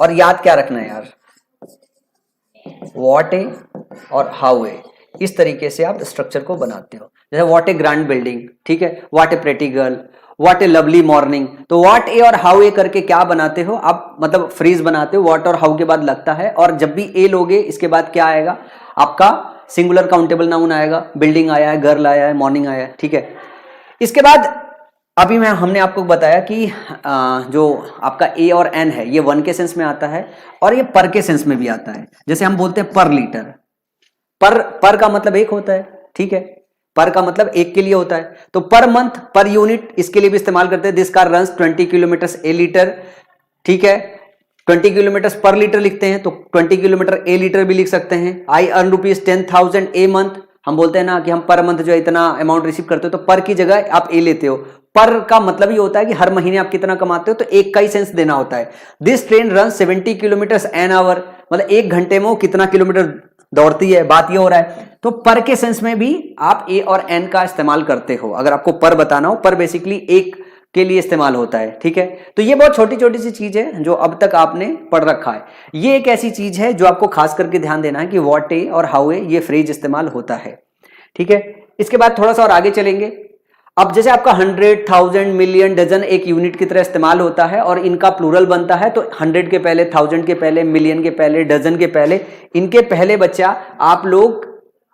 और याद क्या रखना है यार, व्हाट ए और हाउ ए, इस तरीके से आप स्ट्रक्चर को बनाते हो। जैसे व्हाट ए ग्रैंड बिल्डिंग, ठीक है, what A pretty girl, what A lovely morning. तो व्हाट ए और हाउ ए करके क्या बनाते हो आप, मतलब फ्रेज बनाते हो। व्हाट और हाउ के बाद लगता है, और जब भी ए लोगे इसके बाद क्या आएगा आपका, सिंगुलर काउंटेबल नाउन आएगा। बिल्डिंग आया है, गर्ल आया है, मॉर्निंग आया है। ठीक है, इसके बाद अभी हमने आपको बताया कि जो आपका ए और एन है ये 1 के सेंस में आता है और ये पर के सेंस में भी आता है। जैसे हम बोलते हैं पर लीटर, पर का मतलब 1 होता है। ठीक है, पर का मतलब 1 के लिए होता है। तो पर मंथ, पर यूनिट, इसके लिए भी इस्तेमाल करते हैं। This car runs 20 kilometre A litre. ठीक है, 20 किलोमीटर पर लीटर लिखते हैं तो 20 किलोमीटर ए लीटर भी लिख सकते हैं। I earn ₹10,000 a month. हम बोलते हैं ना कि हम पर मंथ जो है इतना अमाउंट रिसीव करते हो, तो पर की जगह आप ए लेते हो। पर का मतलब ये होता है कि हर महीने आप कितना कमाते हो, तो 1 का ही सेंस देना होता है। This train run 70 kilometre an hour, मतलब 1 घंटे में वो कितना किलोमीटर दौड़ती है, बात ये हो रहा है। तो पर के सेंस में भी आप ए और एन का इस्तेमाल करते हो। अगर आपको पर बताना हो, पर बेसिकली 1 के लिए इस्तेमाल होता है। ठीक है, तो ये बहुत छोटी छोटी सी चीज है जो अब तक आपने पढ़ रखा है। ये एक ऐसी चीज है जो आपको खास करके ध्यान देना है कि व्हाट ए और हाउ ए ये फ्रेज इस्तेमाल होता है। ठीक है, इसके बाद थोड़ा सा और आगे चलेंगे। अब जैसे आपका 100, 1000, मिलियन, डजन एक यूनिट की तरह इस्तेमाल होता है और इनका प्लूरल बनता है, तो 100 के पहले, 1000 के पहले, मिलियन के पहले, डजन के पहले, इनके पहले बच्चा आप लोग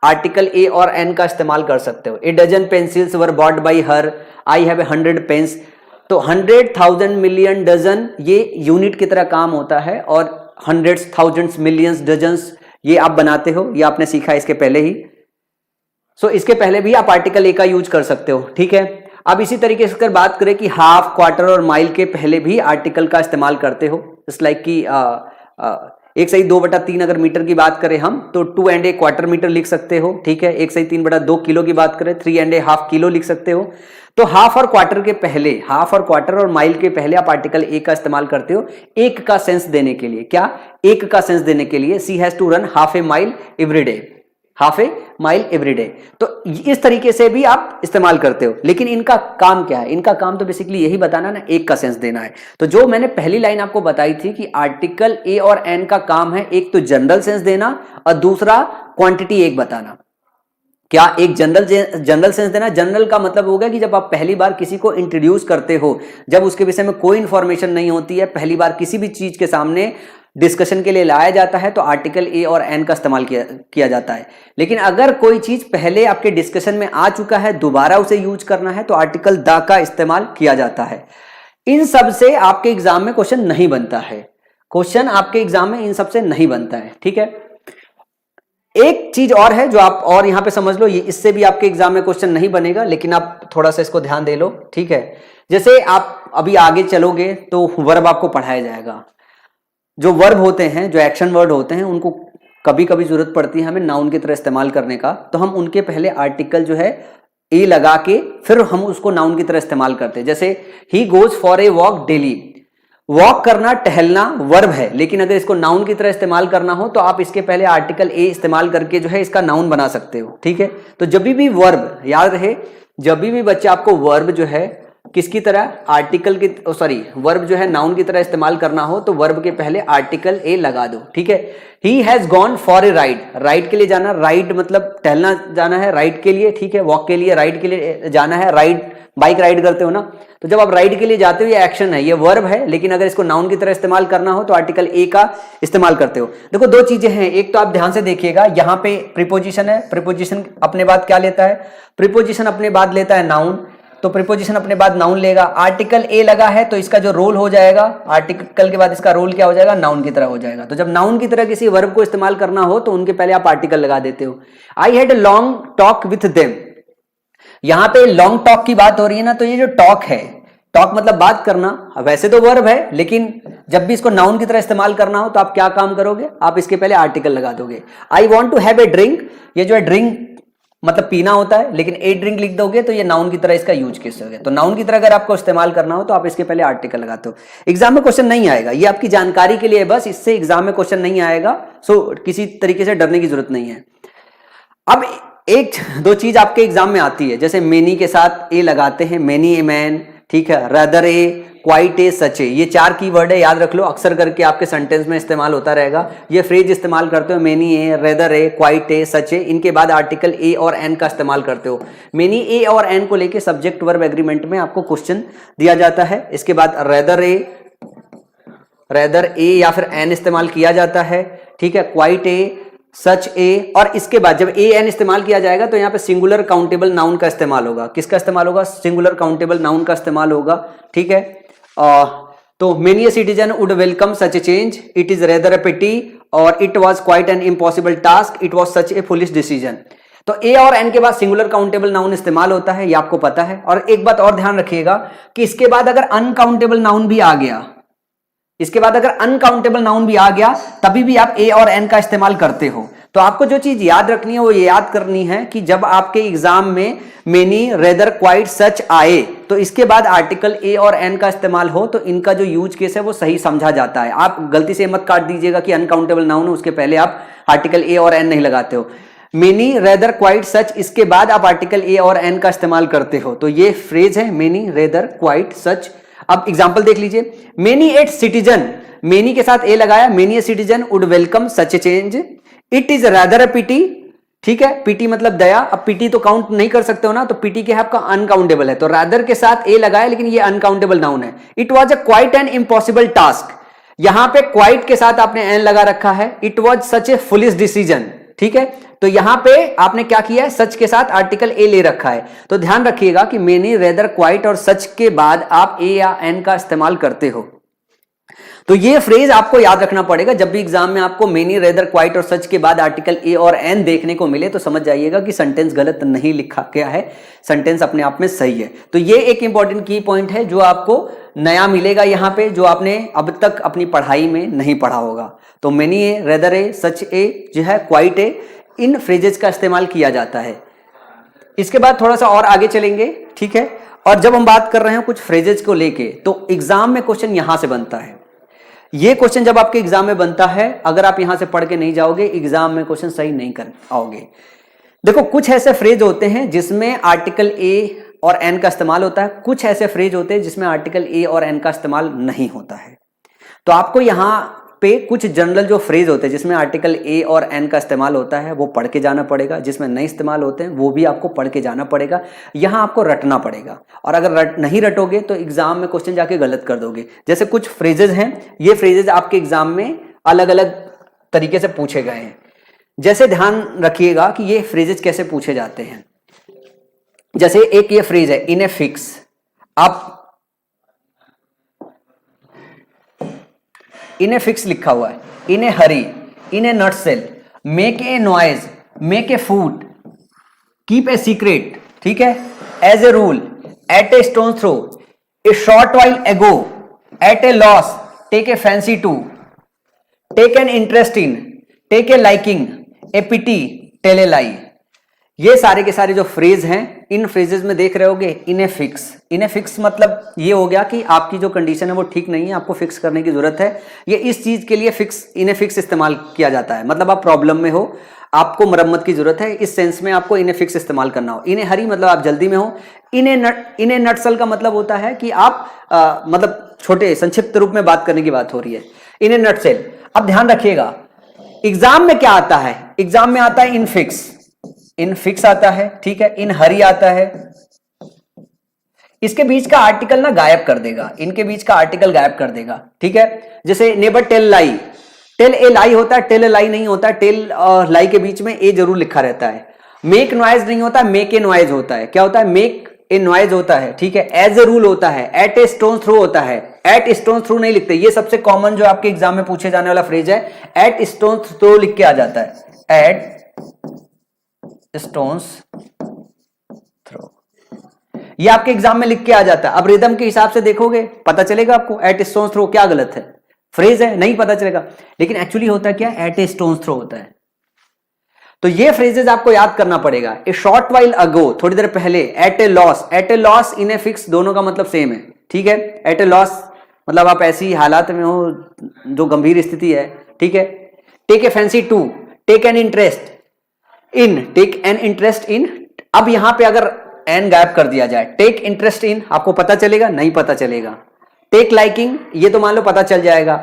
आर्टिकल ए और एन का इस्तेमाल कर सकते हो। A dozen pencils were bought by her, I have 100 pens. तो 100, 1000, मिलियन, डजन ये यूनिट की तरह काम होता है, और हंड्रेड्स, थाउजेंड्स, मिलियंस, डजन्स ये आप बनाते हो, ये आपने सीखा इसके पहले ही। इसके पहले भी आप आर्टिकल ए का यूज कर सकते हो, ठीक है। अब इसी तरीके से अगर बात करें कि हाफ, क्वार्टर और माइल के पहले भी आर्टिकल का इस्तेमाल करते हो, जस्ट लाइक कि 1/2/3 अगर मीटर की बात करें हम, तो 2 and a क्वार्टर मीटर लिख सकते हो, ठीक है। 1/3/2 किलो की बात करें, 3 and a हाफ किलो लिख सकते हो। तो हाफ और क्वार्टर के पहले, हाफ और क्वार्टर और माइल के पहले आप आर्टिकल ए का इस्तेमाल करते हो, एक का सेंस देने के लिए। क्या? एक का सेंस देने के लिए। She has to run half a mile every day, half a mile every day. तो इस तरीके से भी आप इस्तेमाल करते हो। लेकिन इनका काम क्या है? इनका काम तो बेसिकली यही बताना ना, एक का सेंस देना है। तो जो मैंने पहली लाइन आपको बताई थी कि आर्टिकल ए और एन का काम है, एक तो जनरल सेंस देना और दूसरा क्वांटिटी एक बताना। क्या? एक जनरल सेंस देना। जनरल का मतलब होगा कि जब आप पहली बार किसी को इंट्रोड्यूस करते हो, जब उसके विषय में कोई इंफॉर्मेशन नहीं होती है, पहली बार किसी भी चीज के सामने डिस्कशन के लिए लाया जाता है, तो आर्टिकल ए और एन का इस्तेमाल किया जाता है। लेकिन अगर कोई चीज पहले आपके डिस्कशन में आ चुका है, दोबारा उसे यूज करना है, तो आर्टिकल द का इस्तेमाल किया जाता है। इन सब से आपके एग्जाम में क्वेश्चन नहीं बनता है। क्वेश्चन आपके एग्जाम में इन सब से नहीं बनता है, ठीक है। एक चीज और है जो आप और यहां पे समझ लो, ये इससे भी आपके एग्जाम में क्वेश्चन नहीं बनेगा, लेकिन आप थोड़ा सा इसको ध्यान दे लो, ठीक है। जैसे आप अभी आगे चलोगे तो वर्ब आपको पढ़ाया जाएगा। जो वर्ब होते हैं, जो एक्शन वर्ड होते हैं, उनको कभी कभी जरूरत पड़ती है हमें नाउन की तरह इस्तेमाल करने का, तो हम उनके पहले आर्टिकल जो है ए लगा के फिर हम उसको नाउन की तरह इस्तेमाल करते हैं। जैसे he goes for a walk daily. Walk करना, टहलना वर्ब है, लेकिन अगर इसको नाउन की तरह इस्तेमाल करना हो तो आप इसके पहले आर्टिकल ए इस्तेमाल करके जो है इसका नाउन बना सकते हो, ठीक है। तो जब भी वर्ब, याद रहे, जब भी बच्चे आपको वर्ब जो है किसकी तरह, आर्टिकल की, सॉरी, वर्ब जो है नाउन की तरह इस्तेमाल करना हो, तो वर्ब के पहले आर्टिकल ए लगा दो, ठीक है। He has gone for a ride. Ride के लिए जाना, राइड मतलब टहलना जाना है, राइड के लिए, ठीक है। वॉक के लिए, राइड के लिए जाना है, राइड बाइक राइड करते हो ना, तो जब आप राइड के लिए जाते हो ये एक्शन है, ये वर्ब है, लेकिन अगर इसको नाउन की तरह इस्तेमाल करना हो तो आर्टिकल ए का इस्तेमाल करते हो। देखो दो चीजें हैं, एक तो आप ध्यान से देखिएगा, यहां पे प्रीपोजिशन है, प्रीपोजिशन अपने बाद क्या लेता है, प्रीपोजिशन अपने बाद लेता है नाउन, तो प्रीपोजिशन अपने बाद नाउन लेगा। आर्टिकल ए लगा है तो इसका जो रोल हो जाएगा, आर्टिकल के बाद इसका रोल क्या हो जाएगा, नाउन की तरह हो जाएगा। तो जब नाउन की तरह किसी वर्ब को इस्तेमाल करना हो तो उनके पहले आप आर्टिकल लगा देते हो। I had a long talk with them. यहां पे लॉन्ग टॉक की बात हो रही है ना, तो ये जो टॉक है, टॉक मतलब बात करना, वैसे तो वर्ब है, लेकिन जब भी इसको नाउन की तरह इस्तेमाल करना हो तो आप क्या काम करोगे, आप इसके पहले आर्टिकल लगा दोगे। I want to have a drink, ये जो है ड्रिंक मतलब पीना होता है, लेकिन ए ड्रिंक लिख दोगे तो ये नाउन की तरह इसका यूज किस होगा। तो नाउन की तरह अगर आपको इस्तेमाल करना हो तो आप इसके पहले आर्टिकल लगाते हो। एग्जाम में क्वेश्चन नहीं आएगा, ये आपकी जानकारी के लिए बस, इससे एग्जाम में क्वेश्चन नहीं आएगा, सो किसी तरीके से डरने की जरूरत नहीं है। अब एक दो चीज आपके एग्जाम में आती है, जैसे मेनी के साथ ए लगाते हैं, मेनी ए मैन, ठीक है, rather A, quite a, such ए, ये चार कीवर्ड है, याद रख लो, अक्सर करके आपके सेंटेंस में इस्तेमाल होता रहेगा। ये फ्रेज इस्तेमाल करते हो, many a, rather a, quite a, such a, इनके बाद आर्टिकल ए और एन का इस्तेमाल करते हो। मेनी ए और एन को लेके सब्जेक्ट वर्ब एग्रीमेंट में आपको क्वेश्चन दिया जाता है। इसके बाद रेदर ए या फिर एन इस्तेमाल किया जाता है, ठीक है, क्वाइट ए, सच ए, और इसके बाद जब ए एन इस्तेमाल किया जाएगा तो यहां पे सिंगुलर काउंटेबल नाउन का इस्तेमाल होगा। किसका इस्तेमाल होगा, सिंगुलर काउंटेबल नाउन का इस्तेमाल होगा, ठीक है। तो many a citizen would welcome such a change, it is rather a pity, और it was quite an impossible task, it was such a foolish decision. तो ए और एन के बाद सिंगुलर काउंटेबल नाउन इस्तेमाल होता है, ये आपको पता है। और एक बात और ध्यान रखिएगा कि इसके बाद अगर अनकाउंटेबल नाउन भी आ गया, इसके बाद अगर अनकाउंटेबल नाउन भी आ गया, तभी भी आप ए और एन का इस्तेमाल करते हो। तो आपको जो चीज याद रखनी है वो ये याद करनी है कि जब आपके एग्जाम में मेनी, रेदर, क्वाइट, सच आए तो इसके बाद आर्टिकल ए और एन का इस्तेमाल हो तो इनका जो यूज केस है वो सही समझा जाता है। आप गलती से मत काट दीजिएगा कि अनकाउंटेबल नाउन है उसके पहले आप आर्टिकल ए और एन नहीं लगाते हो। मेनी, रेदर, क्वाइट, सच, इसके बाद आप आर्टिकल ए और एन का इस्तेमाल करते हो। तो ये फ्रेज है मेनी, रेदर, क्वाइट, सच। अब एग्जाम्पल देख लीजिए, मेनी एट सिटीजन, मेनी के साथ ए लगाया, many a citizen would welcome such a change, it is rather a pity, ठीक है, पीटी मतलब दया। अब पीटी तो काउंट नहीं कर सकते हो ना, तो पीटी क्या है आपका अनकाउंटेबल है, तो रादर के साथ ए लगाया, लेकिन ये अनकाउंटेबल नाउन है। It was a quite an impossible task, यहां पे क्वाइट के साथ आपने एन लगा रखा है। It was such a foolish decision, ठीक है, तो यहां पे आपने क्या किया है, सच के साथ आर्टिकल ए ले रखा है। तो ध्यान रखिएगा कि मेनी, रेदर, क्वाइट और सच के बाद आप ए या एन का इस्तेमाल करते हो। तो ये फ्रेज आपको याद रखना पड़ेगा। जब भी एग्जाम में आपको मेनी, रेदर, क्वाइट और सच के बाद आर्टिकल ए और एन देखने को मिले तो समझ जाइएगा कि सेंटेंस गलत नहीं लिखा गया है, सेंटेंस अपने आप में सही है। तो ये एक इंपॉर्टेंट की पॉइंट है जो आपको नया मिलेगा यहां पे, जो आपने अब तक अपनी पढ़ाई में नहीं पढ़ा होगा। तो many a, rather A, such ए जो है, क्वाइट ए, इन फ्रेजेस का इस्तेमाल किया जाता है। इसके बाद थोड़ा सा और आगे चलेंगे, ठीक है। और जब हम बात कर रहे हैं कुछ फ्रेजेस को लेके, तो एग्जाम में क्वेश्चन यहां से बनता है। ये क्वेश्चन जब आपके एग्जाम में बनता है, अगर आप यहां से पढ़ के नहीं जाओगे, एग्जाम में क्वेश्चन सही नहीं कर आओगे। देखो, कुछ ऐसे फ्रेज होते हैं जिसमें आर्टिकल ए और एन का इस्तेमाल होता है, कुछ ऐसे फ्रेज होते हैं जिसमें आर्टिकल ए और एन का इस्तेमाल नहीं होता है। तो आपको यहां पे कुछ जनरल जो फ्रेज होते हैं जिसमें आर्टिकल ए और एन का इस्तेमाल होता है वो पढ़ के जाना पड़ेगा, जिसमें नहीं इस्तेमाल होते हैं वो भी आपको पढ़ के जाना पड़ेगा। यहां आपको रटना पड़ेगा, और अगर नहीं रटोगे तो एग्जाम में क्वेश्चन जाके गलत कर दोगे। जैसे कुछ फ्रेजेस हैं, ये फ्रेजेस आपके एग्जाम में अलग अलग तरीके से पूछे गए हैं। जैसे ध्यान रखिएगा कि ये फ्रेजेस कैसे पूछे जाते हैं। जैसे एक ये फ्रेज है, इन ए फिक्स। आप इन ए फिक्स लिखा हुआ है, in a hurry, in a nutshell, make a noise, make a fool, keep a secret, ठीक है, as a rule, at a stone throw, a short while ago, at a loss, take a fancy to, take an interest in, take a liking, a pity, tell a lie. ये सारे के सारे जो phrase हैं, इन phrases में देख रहे होगे इन a fix. In a fix मतलब ये हो गया कि आपकी जो कंडीशन है वो ठीक नहीं है, आपको फिक्स करने की जरूरत है। ये इस चीज के लिए फिक्स, इन ए फिक्स इस्तेमाल किया जाता है। मतलब आप प्रॉब्लम में हो, आपको मरम्मत की जरूरत है, इस सेंस में आपको इन ए फिक्स इस्तेमाल करना हो। इन ए हरी मतलब आप जल्दी में हो। इन ए नटसल का मतलब होता है कि आप मतलब छोटे संक्षिप्त रूप में बात करने की बात हो रही है, इन ए नटसेल। अब ध्यान रखिएगा, एग्जाम में क्या आता है, एग्जाम में आता है इन फिक्स, इन फिक्स आता है, ठीक है, इन हरी आता है। इसके बीच का आर्टिकल ना गायब कर देगा, इनके बीच का आर्टिकल गायब कर देगा, ठीक है। जैसे never tell lie, tell a lie होता है, टेल ए लाई नहीं होता, टेल और लाई के बीच में ए जरूर लिखा रहता है। मेक नॉइज नहीं होता, मेक ए नॉइज होता है। क्या होता है, मेक ए नॉइज होता है, ठीक है, एज ए रूल होता है, एट ए स्टोन थ्रो होता है। एट स्टोन थ्रो नहीं लिखते, ये सबसे कॉमन जो आपके एग्जाम में पूछे जाने वाला फ्रेज है, एट स्टोन थ्रो लिख के आ जाता है, एट स्टोन्स थ्रो, ये आपके एग्जाम में लिख के आ जाता है। अब रिदम के हिसाब से देखोगे पता चलेगा आपको, एट स्टोन्स थ्रो क्या गलत है, फ्रेज है, नहीं पता चलेगा, लेकिन एक्चुअली होता क्या, एट ए स्टोन्स थ्रो होता है। तो ये फ्रेजेस आपको याद करना पड़ेगा। ए शॉर्ट वाइल अगो, थोड़ी देर पहले, at a loss, at a loss, in a fix, दोनों का मतलब सेम है, ठीक है। एट ए लॉस मतलब आप ऐसी हालात में हो जो गंभीर स्थिति है, ठीक है। Take a fancy to, take an interest in, take an interest in. अब यहां पे अगर एन गायब कर दिया जाए, टेक इंटरेस्ट इन, आपको पता चलेगा, नहीं पता चलेगा। टेक लाइकिंग, ये तो मान लो पता चल जाएगा।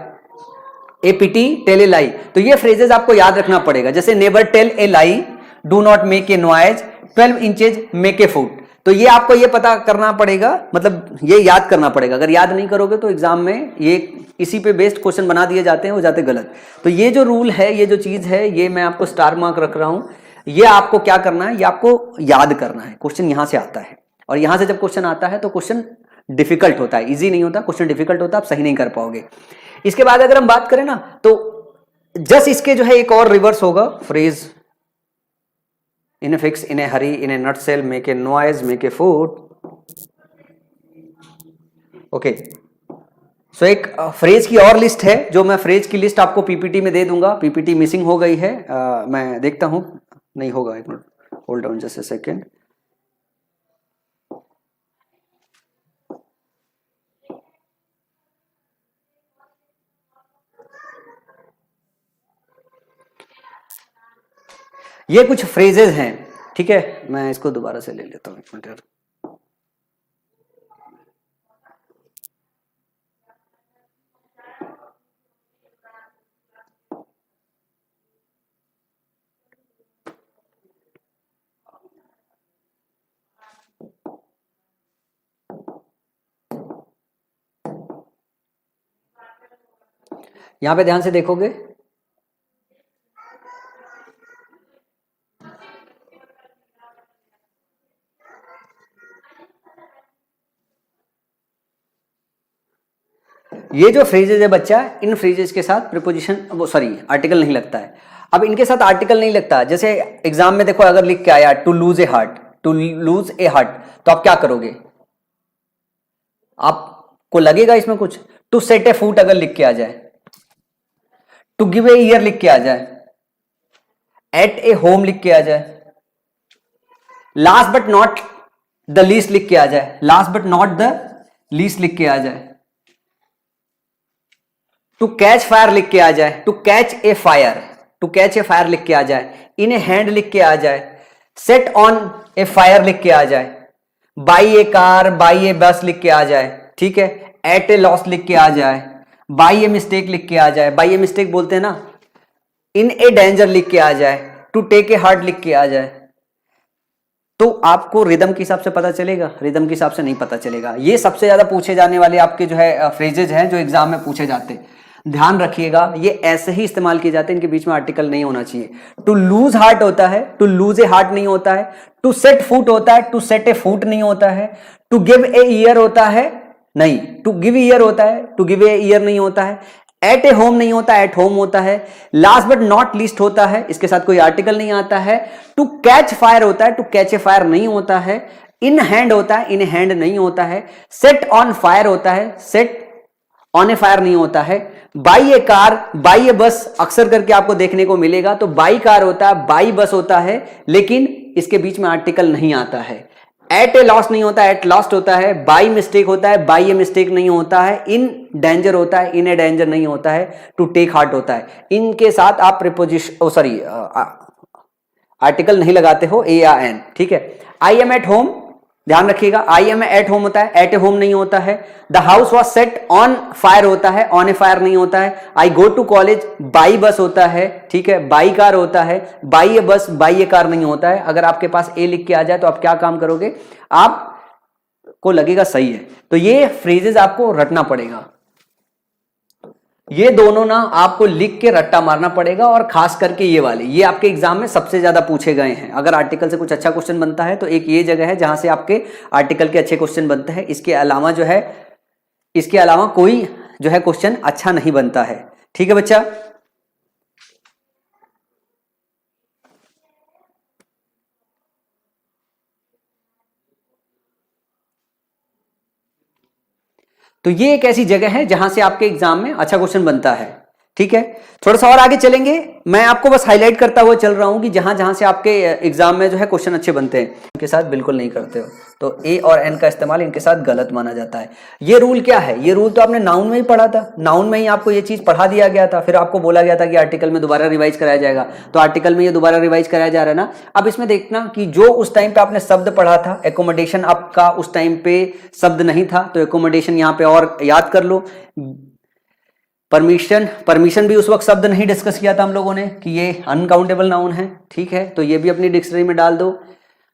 ए पिटी, टेल ए लाई, तो ये फ्रेजेस आपको याद रखना पड़ेगा। जैसे never tell a lie, do not make a noise, 12 inches make a food. तो ये आपको ये पता करना पड़ेगा, मतलब ये याद करना पड़ेगा। अगर याद नहीं करोगे तो एग्जाम में ये इसी पे बेस्ड क्वेश्चन बना दिए जाते हैं, हो जाते गलत। तो ये जो रूल है, ये जो चीज है, ये मैं आपको स्टार मार्क रख रहा हूं। ये आपको क्या करना है, ये आपको याद करना है। क्वेश्चन यहां से आता है, और यहां से जब क्वेश्चन आता है तो क्वेश्चन डिफिकल्ट होता है, इजी नहीं होता, क्वेश्चन डिफिकल्ट होता है, आप सही नहीं कर पाओगे। इसके बाद अगर हम बात करें ना, तो जस्ट इसके जो है एक और रिवर्स होगा phrase, in a fix, in a hurry, in a nutshell, make a noise, make a fool, okay. So एक फ्रेज की और लिस्ट है, जो मैं फ्रेज की लिस्ट आपको पीपीटी में दे दूंगा। पीपीटी मिसिंग हो गई है, मैं देखता हूं, नहीं होगा, एक minute, hold on just a second. ये कुछ फ्रेजेस हैं, ठीक है, मैं इसको दोबारा से ले लेता हूं, एक मिनट यार। यहां पे ध्यान से देखोगे, ये जो फ्रेजेज है बच्चा, इन फ्रेजेज के साथ प्रीपोजिशन, वो सॉरी आर्टिकल नहीं लगता है। अब इनके साथ आर्टिकल नहीं लगता, जैसे एग्जाम में देखो अगर लिख के आया to lose a heart, to lose a heart, तो आप क्या करोगे, आपको लगेगा इसमें कुछ। टू सेट ए फूट अगर लिख के आ जाए, टू गिव ए ईयर लिख के आ जाए, एट ए होम लिख के आ जाए, last but not the least लिख के आ जाए, last but not the least लिख के आ जाए, टू कैच फायर लिख के आ जाए, to catch a fire, to catch a fire लिख के आ जाए, इन ए हैंड लिख के आ जाए, सेट ऑन ए फायर लिख के आ जाए, बाई ए कार, बाई ए बस लिख के आ जाए, ठीक है, एट ए लॉस लिख के आ जाए, बाई ए मिस्टेक लिख के आ जाए, बाई ए मिस्टेक बोलते हैं ना, इन ए डेंजर लिख के आ जाए, टू टेक ए हार्ट लिख के आ जाए। तो आपको रिदम के हिसाब से पता चलेगा, रिदम के हिसाब से नहीं पता चलेगा। ये सबसे ज्यादा पूछे जाने वाले आपके जो है फ्रेजेज हैं जो एग्जाम में पूछे जाते हैं, ध्यान रखिएगा, ये ऐसे ही इस्तेमाल किए जाते हैं, इनके बीच में आर्टिकल नहीं होना चाहिए। टू लूज हार्ट होता है, टू लूज ए हार्ट नहीं होता है, टू सेट फूट होता है, टू सेट ए फूट नहीं होता है, टू गिव ए ईयर होता है, नहीं, टू गिव ईयर होता है, टू गिव ए ईयर नहीं होता है, एट ए होम नहीं होता, एट होम होता है, लास्ट बट नॉट लीस्ट होता है, इसके साथ कोई आर्टिकल नहीं आता है, टू कैच फायर होता है, टू कैच ए फायर नहीं होता है, इन हैंड होता है, इन हैंड नहीं होता है, सेट ऑन फायर होता है, सेट ऑन ए फायर नहीं होता है, बाई ए कार, बाई ए बस अक्सर करके आपको देखने को मिलेगा, तो बाई कार होता है, बाई बस होता है, लेकिन इसके बीच में आर्टिकल नहीं आता है, एट ए लॉस नहीं होता, एट लॉस्ट होता है, बाई मिस्टेक होता है, बाई ए मिस्टेक नहीं होता है, इन डेंजर होता है, इन ए डेंजर नहीं होता है, टू टेक हार्ट होता है। इनके साथ आप प्रीपोजिशन सॉरी आर्टिकल नहीं लगाते हो, ए या एन, ठीक है। आई एम एट होम, ध्यान रखिएगा, आई एम एट होम होता है, एट ए होम नहीं होता है, the house was set on fire होता है, ऑन ए फायर नहीं होता है, I go to college, by bus होता है, ठीक है, बाई कार होता है, बाई ए बस, बाई ए कार नहीं होता है। अगर आपके पास ए लिख के आ जाए तो आप क्या काम करोगे, आपको लगेगा सही है। तो ये फ्रेजेस आपको रटना पड़ेगा, ये दोनों ना आपको लिख के रट्टा मारना पड़ेगा, और खास करके ये वाले, ये आपके एग्जाम में सबसे ज्यादा पूछे गए हैं। अगर आर्टिकल से कुछ अच्छा क्वेश्चन बनता है तो एक ये जगह है जहां से आपके आर्टिकल के अच्छे क्वेश्चन बनते हैं, इसके अलावा जो है, इसके अलावा कोई जो है क्वेश्चन अच्छा नहीं बनता है, ठीक है बच्चा। तो ये एक ऐसी जगह है जहां से आपके एग्जाम में अच्छा क्वेश्चन बनता है, ठीक है। थोड़ा सा और आगे चलेंगे, मैं आपको बस हाईलाइट करता हुआ चल रहा हूं कि जहां जहां से आपके एग्जाम में जो है क्वेश्चन अच्छे बनते हैं, उनके साथ बिल्कुल नहीं करते हो, तो ए और एन का इस्तेमाल इनके साथ गलत माना जाता है। ये रूल क्या है, ये रूल तो आपने नाउन में ही पढ़ा था, नाउन में ही आपको ये चीज पढ़ा दिया गया था, फिर आपको बोला गया था कि आर्टिकल में दोबारा रिवाइज कराया जाएगा, तो आर्टिकल में ये दोबारा रिवाइज कराया जा रहा है ना। अब इसमें देखना कि जो उस टाइम पे आपने शब्द पढ़ा था, एकोमोडेशन आपका उस टाइम पे शब्द नहीं था, तो एकोमोडेशन यहाँ पे और याद कर लो। परमिशन, परमिशन भी उस वक्त शब्द नहीं डिस्कस किया था हम लोगों ने कि ये अनकाउंटेबल नाउन है, ठीक है, तो ये भी अपनी डिक्शनरी में डाल दो।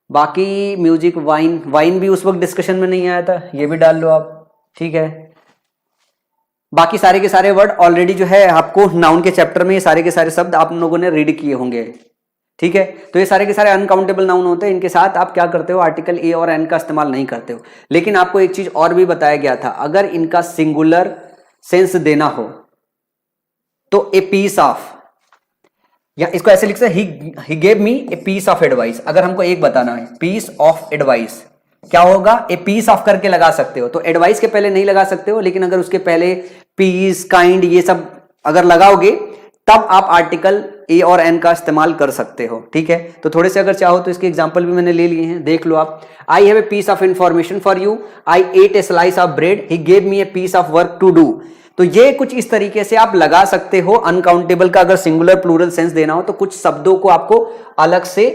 बाकी म्यूजिक, वाइन, वाइन भी उस वक्त डिस्कशन में नहीं आया था, ये भी डाल लो आप, ठीक है। बाकी सारे के सारे वर्ड ऑलरेडी जो है आपको नाउन के चैप्टर में ये सारे के सारे शब्द आप लोगों ने रीड किए होंगे, ठीक है। तो ये सारे के सारे अनकाउंटेबल नाउन होते हैं, इनके साथ आप क्या करते हो, आर्टिकल ए और एन का इस्तेमाल नहीं करते हो। लेकिन आपको एक चीज और भी बताया गया था, अगर इनका सिंगुलर सेंस देना हो तो ए पीस ऑफ, या इसको ऐसे लिख सकते, he gave me a piece of advice. अगर हमको एक बताना है, पीस ऑफ एडवाइस क्या होगा, ए पीस ऑफ करके लगा सकते हो, तो एडवाइस के पहले नहीं लगा सकते हो, लेकिन अगर उसके पहले पीस, काइंड, ये सब अगर लगाओगे तब आप आर्टिकल ए और एन का इस्तेमाल कर सकते हो, ठीक है। तो थोड़े से अगर चाहो तो इसके एग्जांपल भी मैंने ले लिए हैं, देख लो आप। I have a piece of information for you, I ate a slice of bread, he gave me a piece of work to do. तो ये कुछ इस तरीके से आप लगा सकते हो। अनकाउंटेबल का अगर सिंगुलर प्लूरल सेंस देना हो तो कुछ शब्दों को आपको अलग से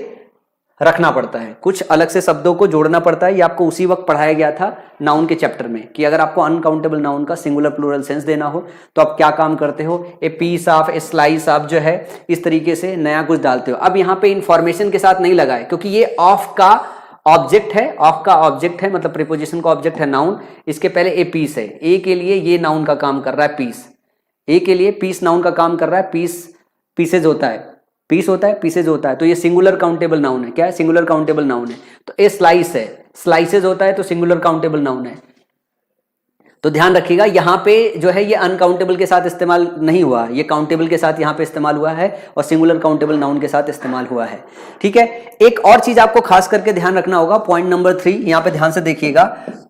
रखना पड़ता है, कुछ अलग से शब्दों को जोड़ना पड़ता है। ये आपको उसी वक्त पढ़ाया गया था नाउन के चैप्टर में कि अगर आपको अनकाउंटेबल नाउन का सिंगुलर प्लूरल सेंस देना हो तो आप क्या काम करते हो, a piece of, a slice of, जो है इस तरीके से नया कुछ डालते हो। अब यहाँ पे इंफॉर्मेशन के साथ नहीं लगाए क्योंकि ये ऑफ का ऑब्जेक्ट है, ऑफ का ऑब्जेक्ट है, मतलब प्रीपोजिशन का ऑब्जेक्ट है नाउन। इसके पहले ए पीस है, ए के लिए ये नाउन का काम कर रहा है पीस, ए के लिए पीस नाउन का काम कर रहा है, पीसेज होता है, पीस होता है, पीसेज होता है, तो ये सिंगुलर काउंटेबल नाउन है। क्या है? सिंगुलर काउंटेबल नाउन है। तो ए स्लाइस है, स्लाइसेज होता है तो सिंगुलर काउंटेबल नाउन है। तो ध्यान रखिएगा यहां पे जो है ये अनकाउंटेबल के साथ इस्तेमाल नहीं हुआ, ये काउंटेबल के साथ यहां पे इस्तेमाल हुआ है और सिंगुलर काउंटेबल नाउन के साथ इस्तेमाल हुआ है। ठीक है, एक और चीज आपको खास करके ध्यान रखना होगा, पॉइंट नंबर 3, यहां पे ध्यान से देखिएगा,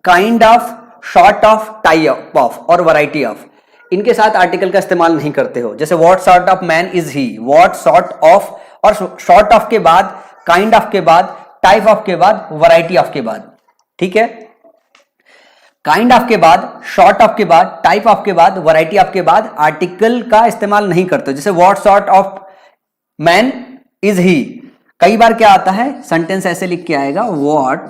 kind of, short of, type of और वैरायटी ऑफ, इनके साथ आर्टिकल का इस्तेमाल नहीं करते हो। जैसे what sort of man is he, what sort of, और शॉर्ट ऑफ के बाद, काइंड ऑफ के बाद, टाइप ऑफ के बाद, वैरायटी ऑफ के बाद। ठीक है, काइंड ऑफ के बाद, शॉर्ट ऑफ के बाद, टाइप ऑफ के बाद, वैरायटी ऑफ के बाद आर्टिकल का इस्तेमाल नहीं करते। जैसे what sort of man is he, कई बार क्या आता है, सेंटेंस ऐसे लिख के आएगा, what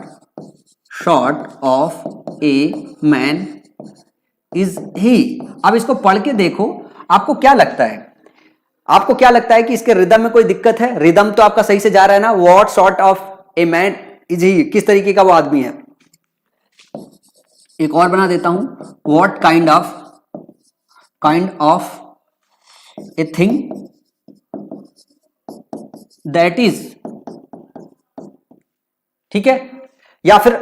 sort of a man is he. अब इसको पढ़ के देखो, आपको क्या लगता है, आपको क्या लगता है कि इसके रिदम में कोई दिक्कत है? रिदम तो आपका सही से जा रहा है ना। What sort of a man is he, किस तरीके का वो आदमी है। एक और बना देता हूं, what kind of a thing that is. ठीक है, या फिर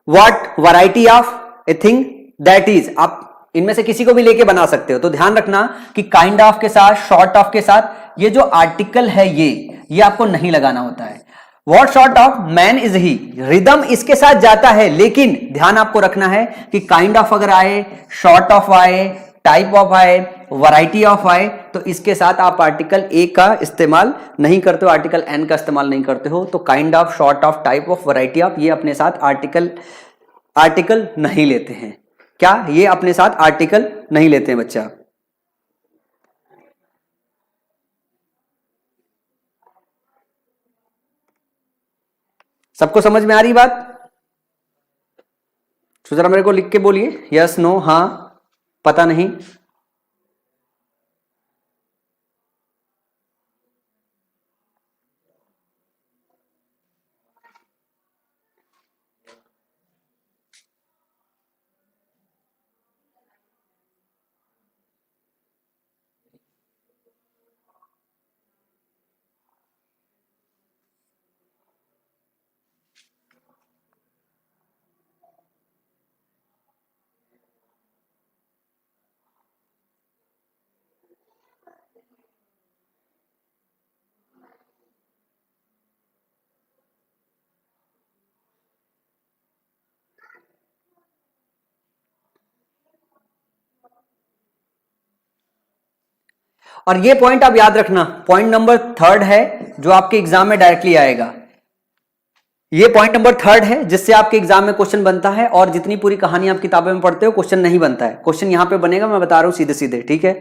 what variety of a thing that is. आप इनमें से किसी को भी लेके बना सकते हो। तो ध्यान रखना कि काइंड ऑफ के साथ, शॉर्ट ऑफ के साथ ये जो आर्टिकल है ये आपको नहीं लगाना होता है। What sort of man is he, rhythm इसके साथ जाता है, लेकिन ध्यान आपको रखना है कि काइंड ऑफ अगर आए, शॉर्ट ऑफ आए, टाइप ऑफ आए, वैरायटी ऑफ आए, तो इसके साथ आप आर्टिकल ए का इस्तेमाल नहीं करते हो, आर्टिकल एन का इस्तेमाल नहीं करते हो। तो kind of, short of, type of, variety of, ये अपने साथ आर्टिकल नहीं लेते हैं। क्या? ये अपने साथ आर्टिकल नहीं लेते हैं बच्चा। सबको समझ में आ रही बात? तो जरा मेरे को लिख के बोलिए, यस, नो, हाँ, पता नहीं। और ये पॉइंट आप याद रखना, पॉइंट नंबर 3 है जो आपके एग्जाम में डायरेक्टली आएगा। ये पॉइंट नंबर 3 है जिससे आपके एग्जाम में क्वेश्चन बनता है, और जितनी पूरी कहानी आप किताबें में पढ़ते हो क्वेश्चन नहीं बनता है। क्वेश्चन यहां पे बनेगा, मैं बता रहा हूं सीधे सीधे। ठीक है,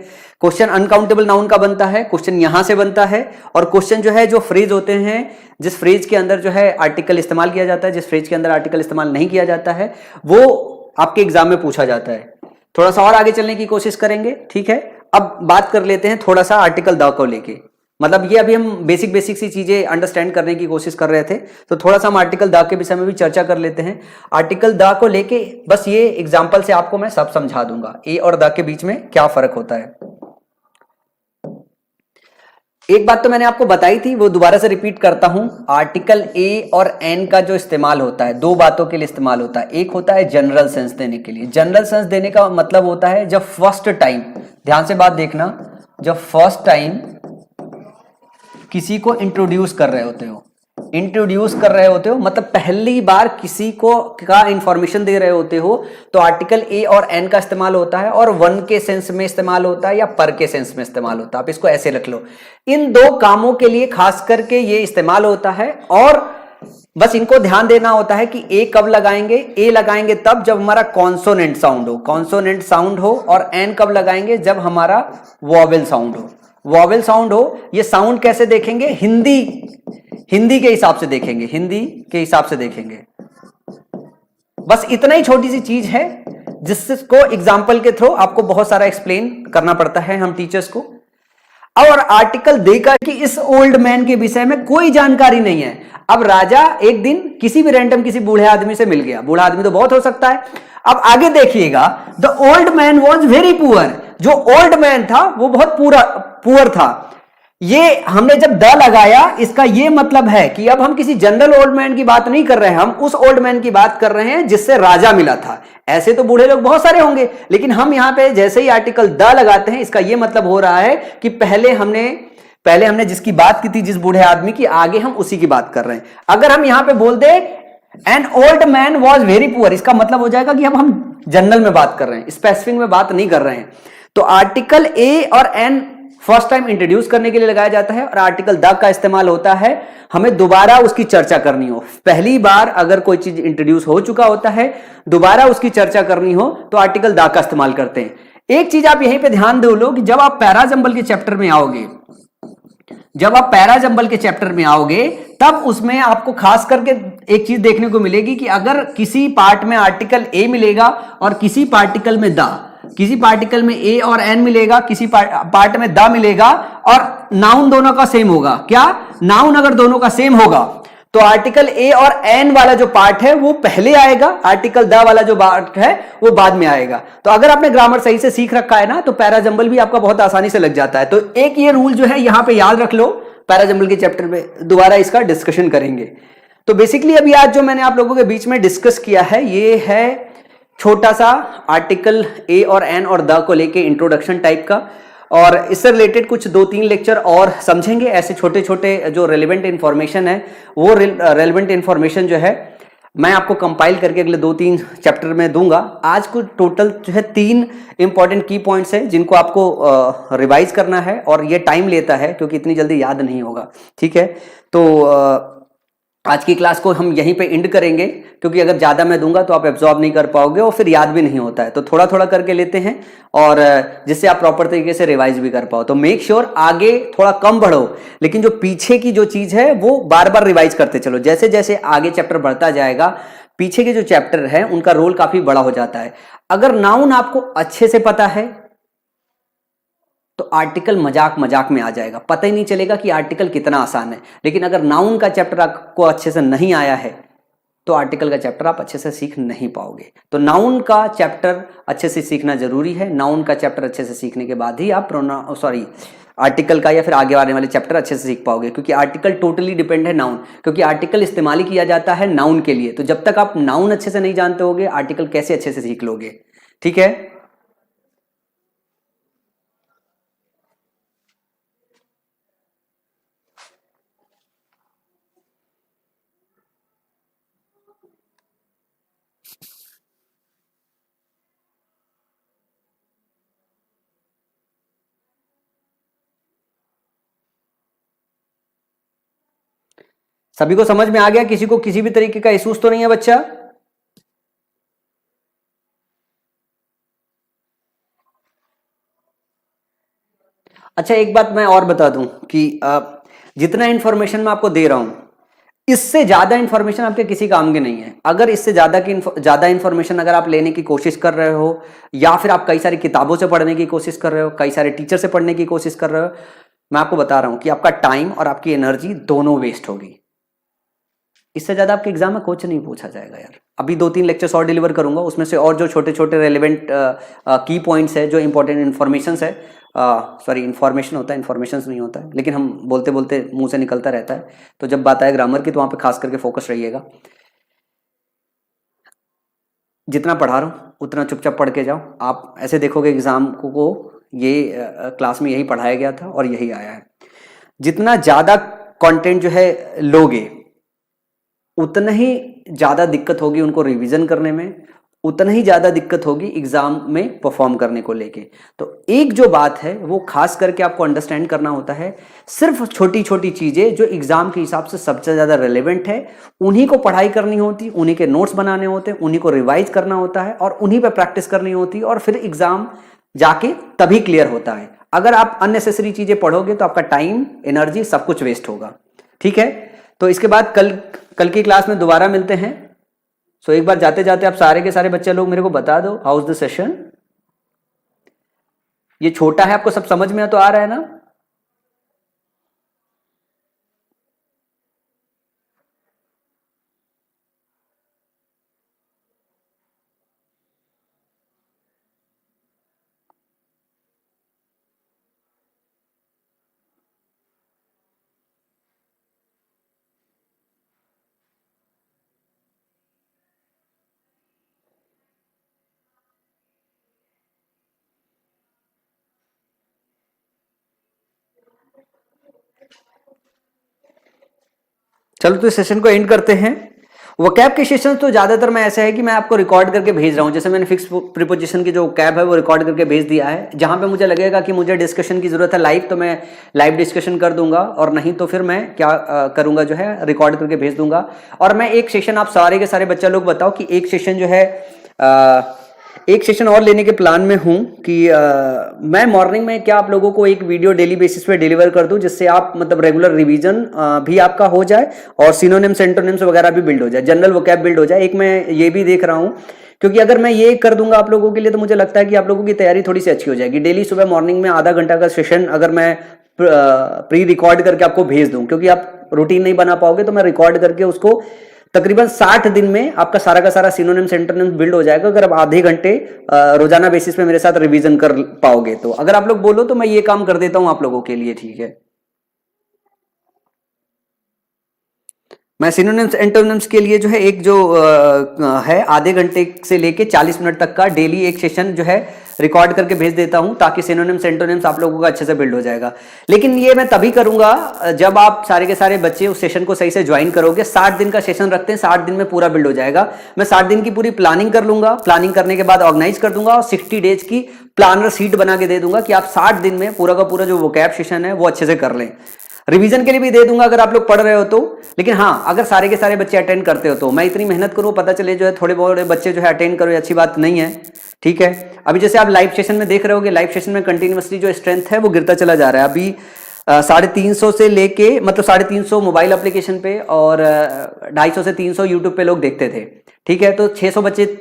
क्वेश्चन अनकाउंटेबल नाउन का बनता है, क्वेश्चन यहां से बनता है, और क्वेश्चन जो है, जो फ्रेज होते हैं, जिस फ्रेज के अंदर जो है आर्टिकल इस्तेमाल किया जाता है, जिस फ्रेज के अंदर आर्टिकल इस्तेमाल नहीं किया जाता है, वो आपके एग्जाम में पूछा जाता है। थोड़ा सा और आगे चलने की कोशिश करेंगे। ठीक है, अब बात कर लेते हैं थोड़ा सा आर्टिकल द को लेके। मतलब ये अभी हम बेसिक सी चीजें अंडरस्टैंड करने की कोशिश कर रहे थे, तो थोड़ा सा हम आर्टिकल द के विषय में भी चर्चा कर लेते हैं। आर्टिकल द को लेके बस ये एग्जांपल से आपको मैं सब समझा दूंगा, ए और द के बीच में क्या फर्क होता है। एक बात तो मैंने आपको बताई थी, वो दोबारा से रिपीट करता हूं। आर्टिकल ए और एन का जो इस्तेमाल होता है, दो बातों के लिए इस्तेमाल होता है। एक होता है जनरल सेंस देने के लिए। जनरल सेंस देने का मतलब होता है जब फर्स्ट टाइम, ध्यान से बात देखना, जब फर्स्ट टाइम किसी को इंट्रोड्यूस कर रहे होते हो, इंट्रोड्यूस कर रहे होते हो मतलब पहली बार किसी को का इंफॉर्मेशन दे रहे होते हो, तो आर्टिकल ए और एन का इस्तेमाल होता है, और वन के सेंस में इस्तेमाल होता है या पर के सेंस में इस्तेमाल होता है। आप इसको ऐसे रख लो, इन दो कामों के लिए खास करके ये इस्तेमाल होता है, और बस इनको ध्यान देना होता है कि ए कब लगाएंगे। ए लगाएंगे तब जब हमारा कॉन्सोनेंट साउंड हो, कॉन्सोनेंट साउंड हो, और एन कब लगाएंगे जब हमारा वॉवेल साउंड हो, वॉवेल साउंड हो। ये साउंड कैसे देखेंगे? हिंदी के हिसाब से देखेंगे, हिंदी के हिसाब से देखेंगे। बस इतना ही छोटी सी चीज है जिसको एग्जाम्पल के थ्रू आपको बहुत सारा एक्सप्लेन करना पड़ता है हम टीचर्स को। और आर्टिकल देकर कि इस ओल्ड मैन के विषय में कोई जानकारी नहीं है। अब राजा एक दिन किसी भी रैंडम किसी बूढ़े आदमी से मिल गया, बूढ़ा आदमी तो बहुत हो सकता है। अब आगे देखिएगा, the old man was very poor, जो ओल्ड मैन था वो बहुत पुअर था। ये हमने जब द लगाया, इसका ये मतलब है कि अब हम किसी जनरल ओल्ड मैन की बात नहीं कर रहे हैं, हम उस ओल्ड मैन की बात कर रहे हैं जिससे राजा मिला था। ऐसे तो बूढ़े लोग बहुत सारे होंगे, लेकिन हम यहां पे जैसे ही आर्टिकल द लगाते हैं, इसका यह मतलब हो रहा है कि पहले हमने जिसकी बात की थी, जिस बूढ़े आदमी की, आगे हम उसी की बात कर रहे हैं। अगर हम यहां पे बोल दे an old man was very poor, इसका मतलब हो जाएगा कि अब हम जनरल में बात कर रहे हैं, स्पेसिफिक में बात नहीं कर रहे हैं। तो आर्टिकल ए और एन फर्स्ट टाइम इंट्रोड्यूस करने के लिए लगाया जाता है, और आर्टिकल द का इस्तेमाल होता है हमें दोबारा उसकी चर्चा करनी हो। पहली बार अगर कोई चीज इंट्रोड्यूस हो चुका होता है, दोबारा उसकी चर्चा करनी हो, तो आर्टिकल द का इस्तेमाल करते हैं। एक चीज आप यहीं पे ध्यान दो लोग, जब आप पैराजंबल के चैप्टर में आओगे, तब उसमें आपको खास करके एक चीज देखने को मिलेगी कि अगर किसी पार्ट में आर्टिकल ए मिलेगा और किसी पार्टिकल में द, किसी पार्टिकल में ए और एन मिलेगा, किसी पार्ट में द मिलेगा, और नाउन दोनों का सेम होगा। क्या नाउन अगर दोनों का सेम होगा तो आर्टिकल ए और एन वाला जो पार्ट है वो पहले आएगा, आर्टिकल द वाला जो पार्ट है वो बाद में आएगा। तो अगर आपने ग्रामर सही से सीख रखा है ना, तो पैराजंबल भी आपका बहुत आसानी से लग जाता है। तो एक ये रूल जो है यहां पे याद रख लो, पैराजंबल के चैप्टर में दोबारा इसका डिस्कशन करेंगे। तो बेसिकली अभी आज जो मैंने आप लोगों के बीच में डिस्कस किया है, ये है छोटा सा आर्टिकल ए और एन और द को लेके इंट्रोडक्शन टाइप का, और इससे रिलेटेड कुछ 2-3 लेक्चर और समझेंगे। ऐसे छोटे छोटे जो रेलिवेंट इंफॉर्मेशन है, वो रेलिवेंट इंफॉर्मेशन जो है मैं आपको कंपाइल करके अगले 2-3 चैप्टर में दूंगा। आज को टोटल जो है 3 इंपॉर्टेंट की पॉइंट्स हैं जिनको आपको रिवाइज करना है, और ये टाइम लेता है क्योंकि इतनी जल्दी याद नहीं होगा। ठीक है, तो आज की क्लास को हम यहीं पे एंड करेंगे, क्योंकि अगर ज़्यादा मैं दूंगा तो आप एब्जॉर्ब नहीं कर पाओगे और फिर याद भी नहीं होता है। तो थोड़ा थोड़ा करके लेते हैं, और जिससे आप प्रॉपर तरीके से रिवाइज भी कर पाओ। तो मेक श्योर आगे थोड़ा कम बढ़ो, लेकिन जो पीछे की जो चीज़ है वो बार बार रिवाइज करते चलो। जैसे जैसे आगे चैप्टर बढ़ता जाएगा, पीछे के जो चैप्टर है उनका रोल काफ़ी बड़ा हो जाता है। अगर नाउन आपको अच्छे से पता है तो आर्टिकल मजाक मजाक में आ जाएगा, पता ही नहीं चलेगा कि आर्टिकल कितना आसान है। लेकिन अगर नाउन का चैप्टर आपको अच्छे से नहीं आया है तो आर्टिकल का चैप्टर आप अच्छे से सीख नहीं पाओगे। तो नाउन का चैप्टर अच्छे से सीखना जरूरी है। नाउन का चैप्टर अच्छे से सीखने के बाद ही आप आर्टिकल का या फिर आगे आने वाले चैप्टर अच्छे से सीख पाओगे, क्योंकि आर्टिकल टोटली डिपेंड है नाउन, क्योंकि आर्टिकल इस्तेमाल ही किया जाता है नाउन के लिए। तो जब तक आप नाउन अच्छे से नहीं जानते होगे, आर्टिकल कैसे अच्छे से सीख लोगे। ठीक है, सभी को समझ में आ गया? किसी को किसी भी तरीके का इश्यूज तो नहीं है बच्चा? अच्छा, एक बात मैं और बता दूं कि जितना इंफॉर्मेशन मैं आपको दे रहा हूं, इससे ज्यादा इंफॉर्मेशन आपके किसी काम के नहीं है। अगर इससे ज्यादा इंफॉर्मेशन अगर आप लेने की कोशिश कर रहे हो, या फिर आप कई सारी किताबों से पढ़ने की कोशिश कर रहे हो, कई सारे टीचर से पढ़ने की कोशिश कर रहे हो, मैं आपको बता रहा हूं कि आपका टाइम और आपकी एनर्जी दोनों वेस्ट होगी। इससे ज्यादा आपके एग्जाम में कुछ नहीं पूछा जाएगा यार। अभी 2-3 लेक्चर्स और डिलीवर करूंगा, उसमें से और जो छोटे छोटे रेलिवेंट की पॉइंट्स है, जो इंपॉर्टेंट इन्फॉर्मेशन है, इन्फॉर्मेशन होता है, इन्फॉर्मेशन नहीं होता है, लेकिन हम बोलते बोलते मुंह से निकलता रहता है। तो जब बात आए ग्रामर की, तो वहां पे खास करके फोकस रहिएगा। जितना पढ़ा रहा हूँ उतना चुपचाप पढ़ के जाओ। आप ऐसे देखोगे एग्जाम को ये क्लास में यही पढ़ाया गया था और यही आया है। जितना ज्यादा कंटेंट जो है लोगे, उतना ही ज्यादा दिक्कत होगी उनको रिवीजन करने में, उतना ही ज्यादा दिक्कत होगी एग्जाम में परफॉर्म करने को लेके। तो एक जो बात है वो खास करके आपको अंडरस्टैंड करना होता है, सिर्फ छोटी छोटी चीजें जो एग्जाम के हिसाब से सबसे ज्यादा रेलेवेंट है, उन्हीं को पढ़ाई करनी होती, उन्हीं के नोट्स बनाने होते हैं, उन्हीं को रिवाइज करना होता है, और उन्हीं पर प्रैक्टिस करनी होती है, और फिर एग्जाम जाके तभी क्लियर होता है। अगर आप अननेसेसरी चीजें पढ़ोगे तो आपका टाइम, एनर्जी, सब कुछ वेस्ट होगा। ठीक है, तो इसके बाद कल की क्लास में दोबारा मिलते हैं। सो एक बार जाते जाते आप सारे के सारे बच्चे लोग मेरे को बता दो, हाउ इज द सेशन? ये छोटा है, आपको सब समझ में तो आ रहा है ना? चलो तो इस सेशन को एंड करते हैं। वोकैब के सेशन तो ज़्यादातर मैं ऐसा है कि मैं आपको रिकॉर्ड करके भेज रहा हूँ, जैसे मैंने फिक्स प्रीपोजिशन की जो वोकैब है वो रिकॉर्ड करके भेज दिया है। जहाँ पे मुझे लगेगा कि मुझे डिस्कशन की ज़रूरत है लाइव, तो मैं लाइव डिस्कशन कर दूंगा, और नहीं तो फिर मैं क्या करूँगा जो है रिकॉर्ड करके भेज दूंगा। और मैं एक सेशन, आप सारे के सारे बच्चा लोग बताओ कि एक सेशन जो है एक सेशन और लेने के प्लान में हूं कि मैं मॉर्निंग में क्या आप लोगों को एक वीडियो डेली बेसिस पे डिलीवर कर दूं, जिससे आप मतलब रेगुलर रिवीजन भी आपका हो जाए और सिनोनिम्स एंटोनिम्स वगैरह भी बिल्ड हो जाए, जनरल वोकैब बिल्ड हो जाए। एक मैं ये भी देख रहा हूं, क्योंकि अगर मैं ये कर दूंगा आप लोगों के लिए तो मुझे लगता है कि आप लोगों की तैयारी थोड़ी सी अच्छी हो जाएगी। डेली सुबह मॉर्निंग में आधा घंटा का सेशन अगर मैं प्री रिकॉर्ड करके आपको भेज दूं, क्योंकि आप रूटीन नहीं बना पाओगे, तो मैं रिकॉर्ड करके उसको तकरीबन 60 दिन में आपका सारा का सारा सिनोनिम्स एंटोनिम्स बिल्ड हो जाएगा, अगर आप आधे घंटे रोजाना बेसिस पे मेरे साथ रिवीजन कर पाओगे तो। अगर आप लोग बोलो तो मैं ये काम कर देता हूं आप लोगों के लिए, ठीक है। मैं सिनोनिम्स एंटोनिम्स के लिए जो है एक जो है आधे घंटे से लेके 40 मिनट तक का डेली एक सेशन जो है रिकॉर्ड करके भेज देता हूं, ताकि सिनोनिम्स एंटोनिम्स आप लोगों का अच्छे से बिल्ड हो जाएगा। लेकिन ये मैं तभी करूंगा जब आप सारे के सारे बच्चे उस सेशन को सही से ज्वाइन करोगे। 60 दिन का सेशन रखते हैं, 60 दिन में पूरा बिल्ड हो जाएगा। मैं 60 दिन की पूरी प्लानिंग कर लूंगा, प्लानिंग करने के बाद ऑर्गेनाइज कर दूंगा और 60 डेज की प्लानर सीट बना के दे दूंगा कि आप 60 दिन में पूरा का पूरा जो वोकैब सेशन है वो अच्छे से कर लें। रिवीजन के लिए भी दे दूंगा अगर आप लोग पढ़ रहे हो तो। लेकिन हाँ, अगर सारे के सारे बच्चे अटेंड करते हो तो मैं इतनी मेहनत करूँ, पता चले जो है थोड़े बहुत बच्चे जो है अटेंड करो, अच्छी बात नहीं है, ठीक है। अभी जैसे आप लाइव सेशन में देख रहे होगे, लाइव सेशन में कंटिन्यूअसली जो स्ट्रेंथ है वो गिरता चला जा रहा है। अभी 350 से लेके मतलब 350 मोबाइल एप्लीकेशन पे और 250 से 300 यूट्यूब पे लोग देखते थे, ठीक है। तो 600 बच्चे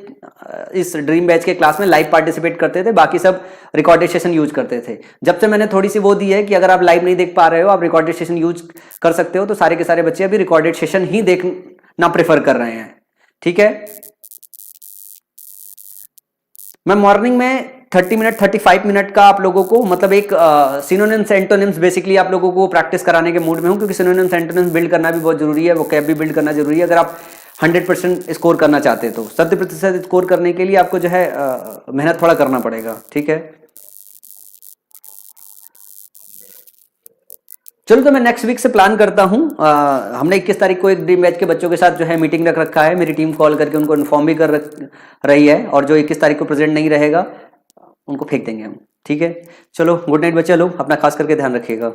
इस ड्रीम बैच के क्लास में लाइव पार्टिसिपेट करते थे, बाकी सब रिकॉर्डेड सेशन यूज करते थे। जब से मैंने थोड़ी सी वो दी है कि अगर आप लाइव नहीं देख पा रहे हो, आप रिकॉर्डेड सेशन यूज कर सकते हो, तो सारे के सारे बच्चे अभी रिकॉर्डेड सेशन ही देखना प्रेफर कर रहे हैं, ठीक है। मैं मॉर्निंग में 30 मिनट 35 मिनट का आप लोगों को मतलब एक सिनोनिम्स एंटोनिम्स बेसिकली आप लोगों को प्रैक्टिस कराने के मूड में हूं, क्योंकि सिनोनिम्स एंटोनिम्स बिल्ड करना भी बहुत जरूरी है, वोकैब भी बिल्ड करना जरूरी है। अगर आप 100% स्कोर करना चाहते हैं तो 100% स्कोर करने के लिए आपको जो है मेहनत थोड़ा करना पड़ेगा, ठीक है। चलो तो मैं नेक्स्ट वीक से प्लान करता हूं। हमने 21 तारीख को एक ड्रीम बैच के बच्चों के साथ जो है मीटिंग रख रखा है, मेरी टीम कॉल करके उनको इन्फॉर्म भी कर रही है, और जो 21 तारीख को प्रेजेंट नहीं रहेगा उनको फेंक देंगे हम, ठीक है। चलो गुड नाइट बच्चे लोग, अपना खास करके ध्यान रखिएगा।